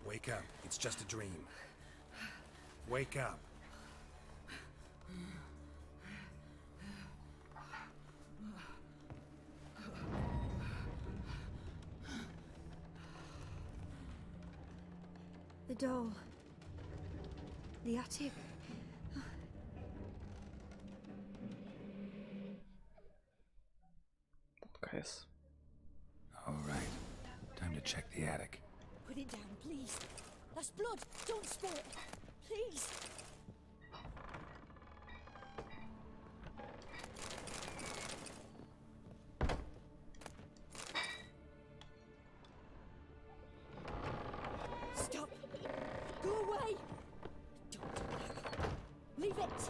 Wake up. It's just a dream. Wake up. The doll. The attic. Подкайс. All right. Time to check the attic. Put it down, please. That's blood. Don't spill it. Please. Stop. Go away. Don't do that. Leave it.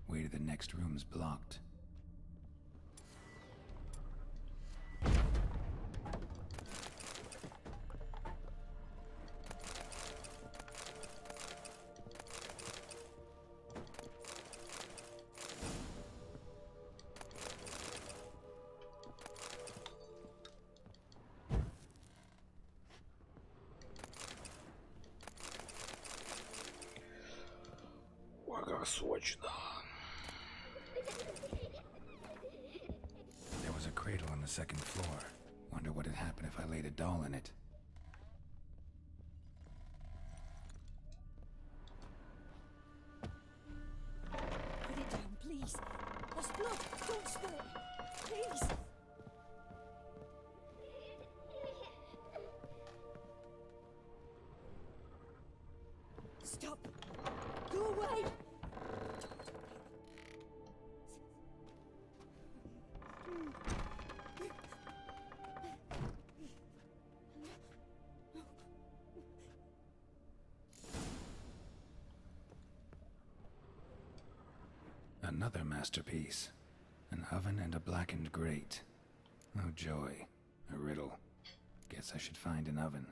Way to the next room's blocked. Ой, как сочно. There was a cradle on the second floor. Wonder what would happen if I laid a doll in it. Put it down, please. That's blood. Don't spill it. Please. Stop. Go away. Another masterpiece. An oven and a blackened grate. Oh joy. A riddle. Guess I should find an oven.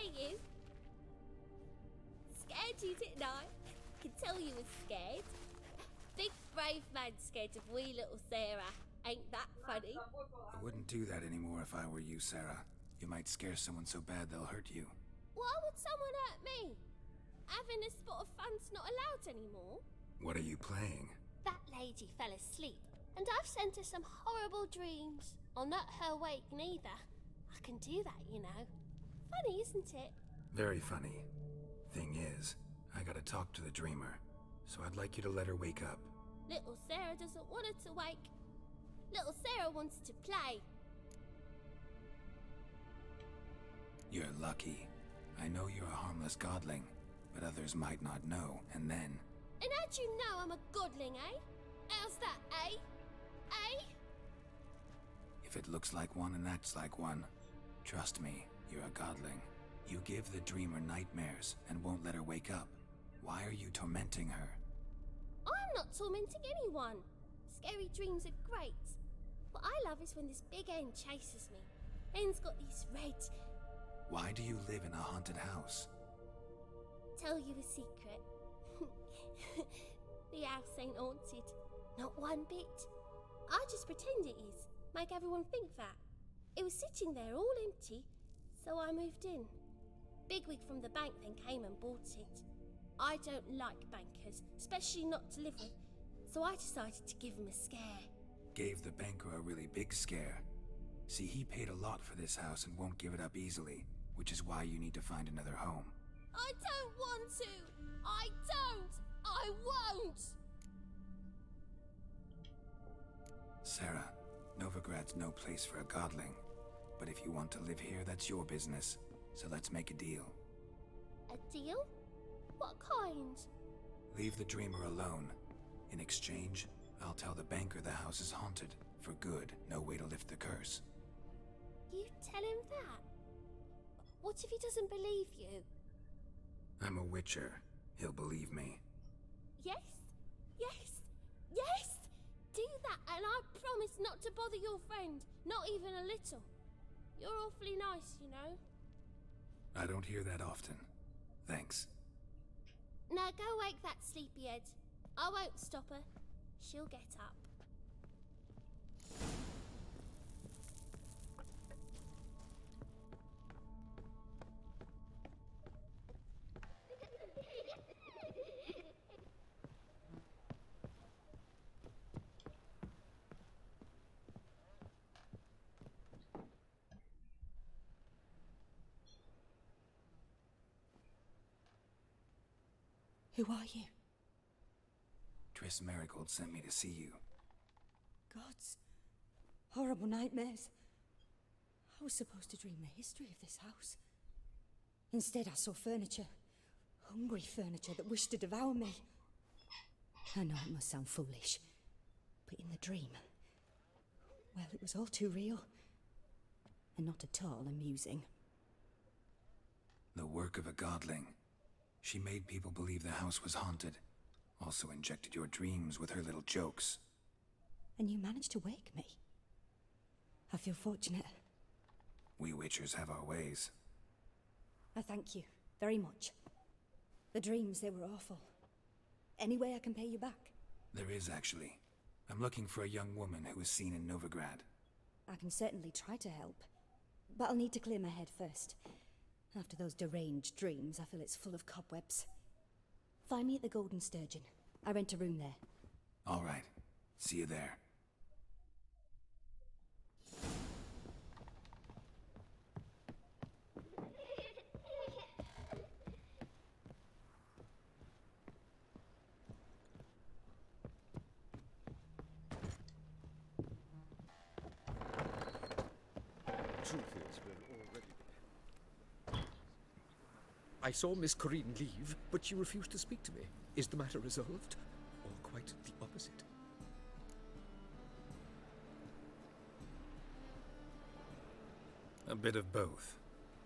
see you. Scared you, didn't I? Can tell you was scared. Big brave man scared of wee little Sarah. Ain't that funny? I wouldn't do that anymore if I were you, Sarah. You might scare someone so bad they'll hurt you. Why would someone hurt me? Having a spot of fun's not allowed anymore. What are you playing? That lady fell asleep, and I've sent her some horrible dreams. I'll not her wake neither. I can do that, you know. Funny, isn't it? Very funny. Thing is, I gotta talk to the dreamer, so I'd like you to let her wake up. Little Sarah doesn't want her to wake. Little Sarah wants to play. You're lucky. I know you're a harmless godling, but others might not know, and then... And how'd you know I'm a godling, eh? How's that, eh? Eh? If it looks like one and acts like one, trust me, you're a godling. You give the dreamer nightmares and won't let her wake up. Why are you tormenting her? I'm not tormenting anyone. Scary dreams are great. What I love is when this big hen chases me. Hen's got these red... Why do you live in a haunted house? Tell you a secret. The house ain't haunted. Not one bit. I just pretend it is. Make everyone think that. It was sitting there all empty, so I moved in. Bigwig from the bank then came and bought it. I don't like bankers, especially not to live with, so I decided to give him a scare. Gave the banker a really big scare. See, he paid a lot for this house and won't give it up easily, which is why you need to find another home. I don't want to! I don't! I won't! Sarah, Novigrad's no place for a godling. But if you want to live here, that's your business. So let's make a deal. A deal? What kind? Leave the dreamer alone. In exchange, I'll tell the banker the house is haunted. For good, no way to lift the curse. You tell him that? What if he doesn't believe you? I'm a witcher. He'll believe me. Yes? Yes? Yes! Do that and I promise not to bother your friend. Not even a little. You're awfully nice, you know. I don't hear that often. Thanks. Now go wake that sleepyhead. I won't stop her. She'll get up. Who are you? Triss Marigold sent me to see you. Gods. Horrible nightmares. I was supposed to dream the history of this house. Instead, I saw furniture. Hungry furniture that wished to devour me. I know it must sound foolish, but in the dream, well, it was all too real. And not at all amusing. The work of a godling. She made people believe the house was haunted. Also injected your dreams with her little jokes. And you managed to wake me. I feel fortunate. We witchers have our ways. I thank you very much. The dreams, they were awful. Any way I can pay you back? There is, actually. I'm looking for a young woman who was seen in Novigrad. I can certainly try to help. But I'll need to clear my head first. After those deranged dreams, I feel it's full of cobwebs. Find me at the Golden Sturgeon. I rent a room there. All right. See you there. Truth is, we're already... I saw Miss Corinne leave, but she refused to speak to me. Is the matter resolved? Or quite the opposite? A bit of both.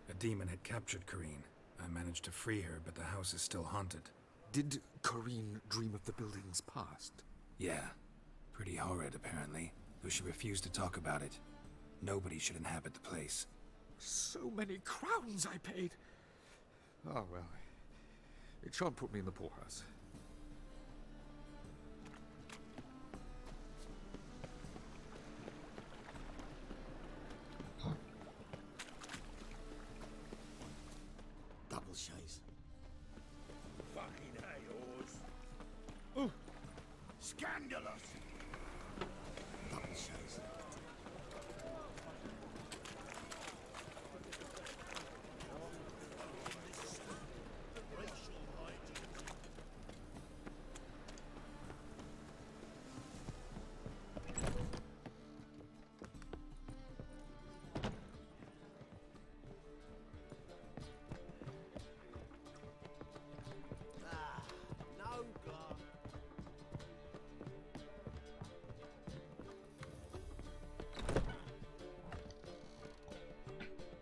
A demon had captured Corinne. I managed to free her, but the house is still haunted. Did Corinne dream of the building's past? Yeah. Pretty horrid, apparently, though she refused to talk about it. Nobody should inhabit the place. So many crowns I paid! Ah, well. It shan't put me in the poorhouse. Double shays. Fucking hay-horse. Scandalous! Double shays. No glass.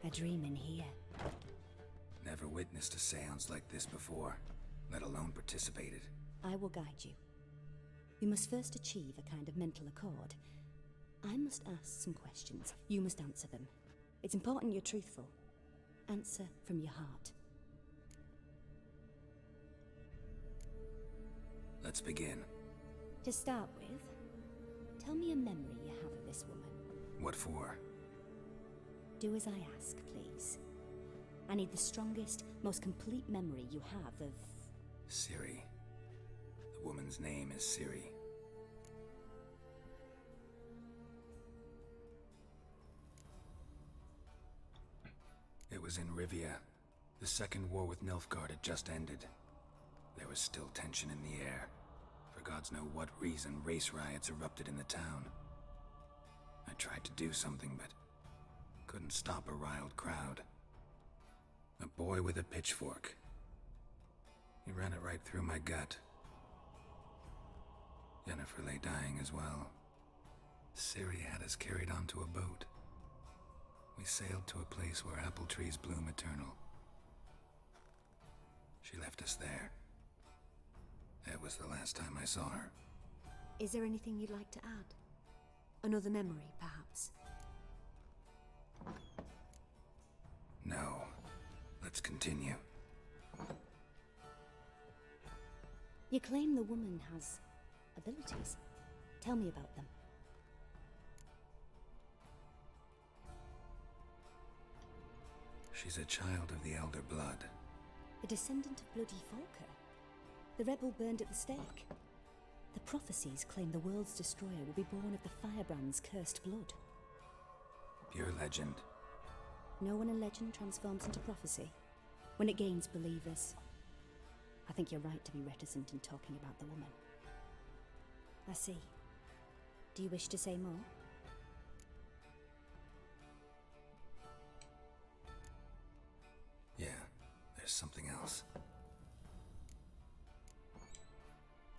A dream in here. Never witnessed a seance like this before, let alone participated. I will guide you. You must first achieve a kind of mental accord. I must ask some questions. You must answer them. It's important you're truthful. Answer from your heart. Let's begin. To start with, tell me a memory you have of this woman. What for? Do as I ask, please. I need the strongest, most complete memory you have of... Ciri. The woman's name is Ciri. It was in Rivia. The second war with Nilfgaard had just ended. There was still tension in the air. For gods know what reason, race riots erupted in the town. I tried to do something, but couldn't stop a riled crowd. A boy with a pitchfork. He ran it right through my gut. Jennifer lay dying as well. Ciri had us carried onto a boat. We sailed to a place where apple trees bloom eternal. She left us there. That was the last time I saw her. Is there anything you'd like to add? Another memory, perhaps? No. Let's continue. You claim the woman has abilities. Tell me about them. She's a child of the Elder Blood. A descendant of bloody Falker. The rebel burned at the stake. The prophecies claim the world's destroyer will be born of the Firebrand's cursed blood. Pure legend. Know when a legend transforms into prophecy? When it gains believers. I think you're right to be reticent in talking about the woman. I see. Do you wish to say more? Yeah, there's something else.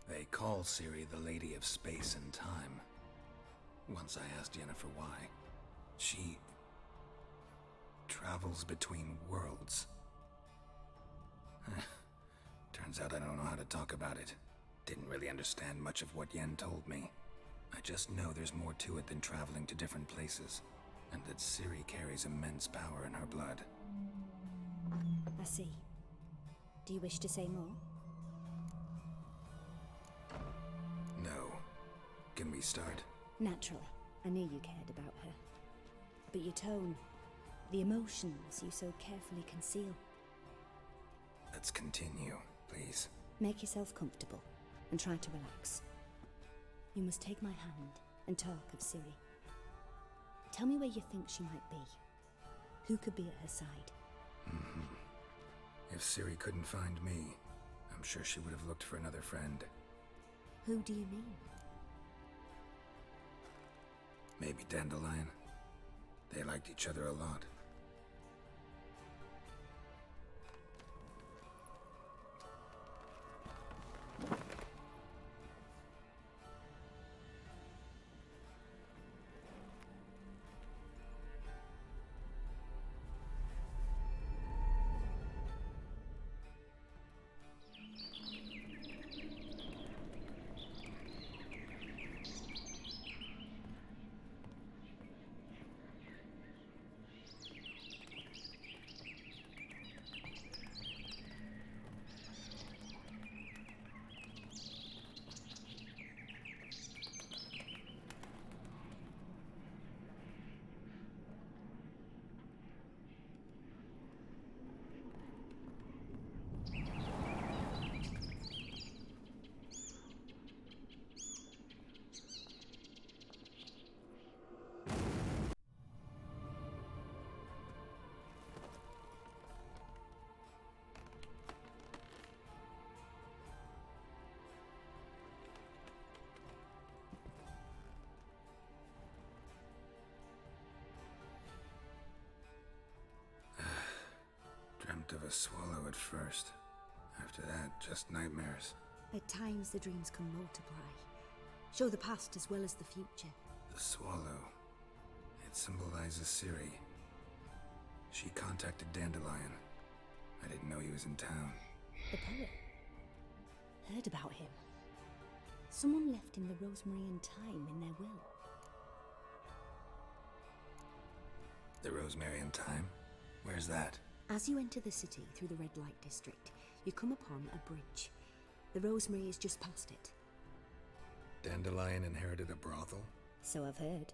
They call Ciri the Lady of Space and Time. Once I asked Jennifer why. She travels between worlds. Turns out I don't know how to talk about it. Didn't really understand much of what Yen told me. I just know there's more to it than traveling to different places, and that Ciri carries immense power in her blood. I see. Do you wish to say more? No. Can we start? Naturally. I knew you cared about her. But your tone, the emotions you so carefully conceal. Let's continue, please. Make yourself comfortable and try to relax. You must take my hand and talk of Ciri. Tell me where you think she might be. Who could be at her side? If Ciri couldn't find me, I'm sure she would have looked for another friend. Who do you mean? Maybe Dandelion. They liked each other a lot. Dreamt of a swallow at first. After that, just nightmares. At times, the dreams can multiply, show the past as well as the future. The swallow. It symbolizes Ciri. She contacted Dandelion. I didn't know he was in town. The poet. Heard about him. Someone left him the rosemary and thyme in their will. The rosemary and thyme? Where's that? As you enter the city through the red light district, you come upon a bridge. The rosemary is just past it. Dandelion inherited a brothel? So I've heard.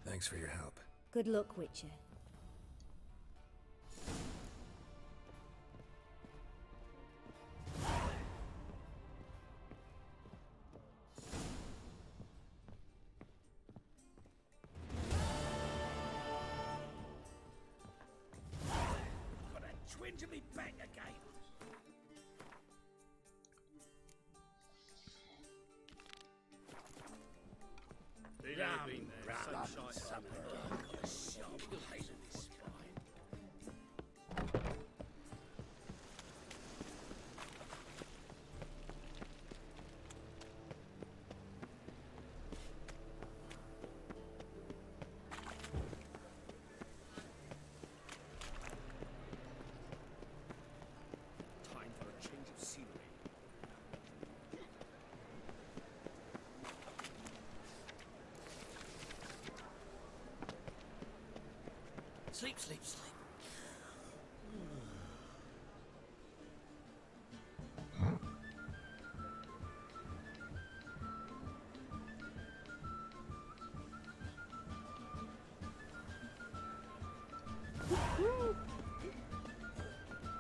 Thanks for your help. Good luck, Witcher. Got a twinge of me back again. Time for a change of scenery. Sleep, sleep, sleep.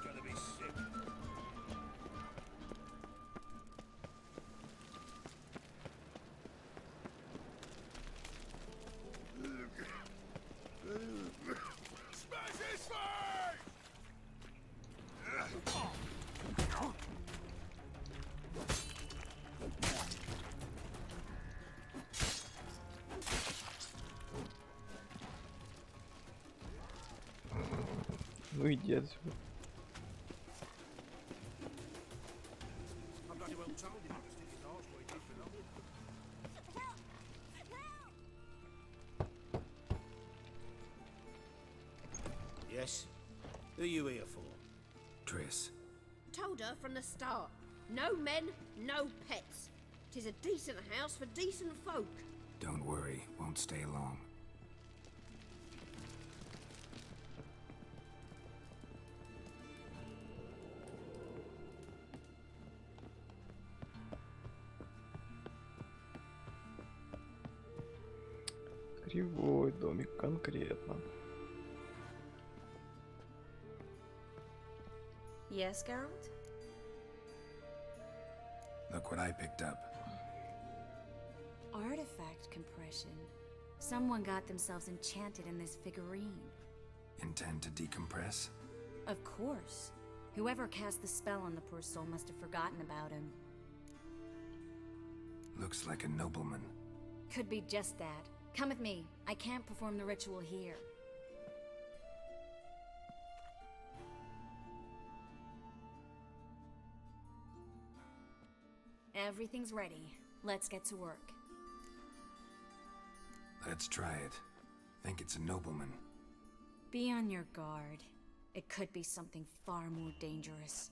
Gonna be sick. Smash his face! Ну иди отсюда. I'm bloody well told him to stick his arse where he did for nothing. Yes? Who you here for? Triss. Told her from the start. No men, no pets. 'Tis a decent house for decent folk. Don't worry, won't stay long. Кривой домик конкретно. Yes, Geralt? Look what I picked up. Artifact compression. Someone got themselves enchanted in this figurine. Intend to decompress? Of course. Whoever cast the spell on the poor soul must have forgotten about him. Looks like a nobleman. Could be just that. Come with me. I can't perform the ritual here. Everything's ready. Let's get to work. Let's try it. Think it's a nobleman. Be on your guard. It could be something far more dangerous.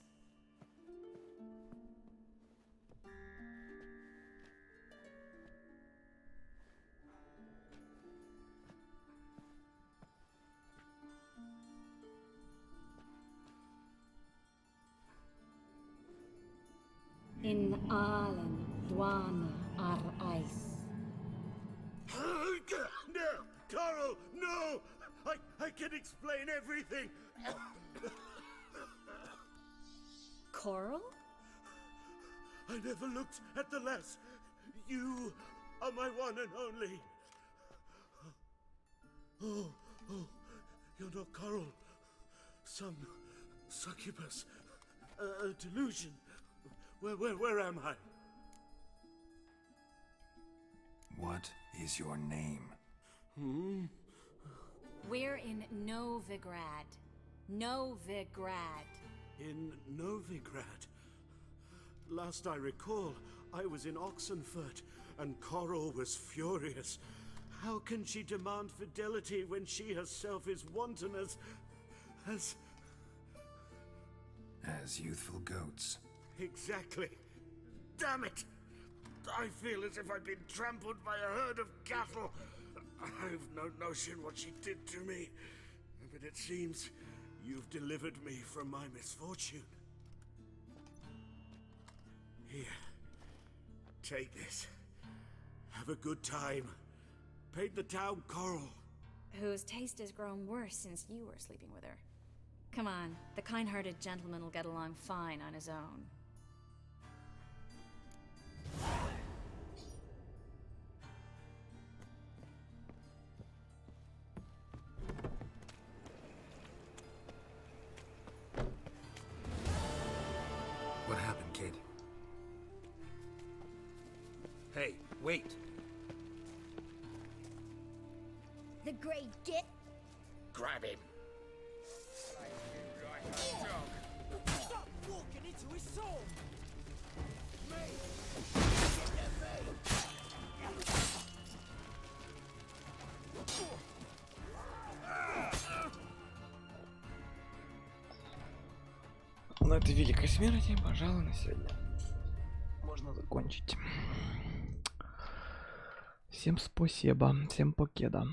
In Alan Dwana ar Ice. No! Coral, no! I can explain everything! Coral? I never looked at the lass. You are my one and only. Oh, you're not Coral. Some succubus. A delusion. Where am I? What is your name? We're in Novigrad. Novigrad. In Novigrad? Last I recall, I was in Oxenfurt, and Coral was furious. How can she demand fidelity when she herself is wanton As youthful goats. Exactly. Damn it! I feel as if I've been trampled by a herd of cattle. I've no notion what she did to me, but it seems you've delivered me from my misfortune. Here, take this. Have a good time. Paint the town Coral. Whose taste has grown worse since you were sleeping with her. Come on, the kind-hearted gentleman will get along fine on his own. What happened, kid? Hey, wait. The grey git. Grab him. Stop walking into his soul! На этой великой смерти, пожалуй, на сегодня можно закончить. Всем спасибо, всем покеда.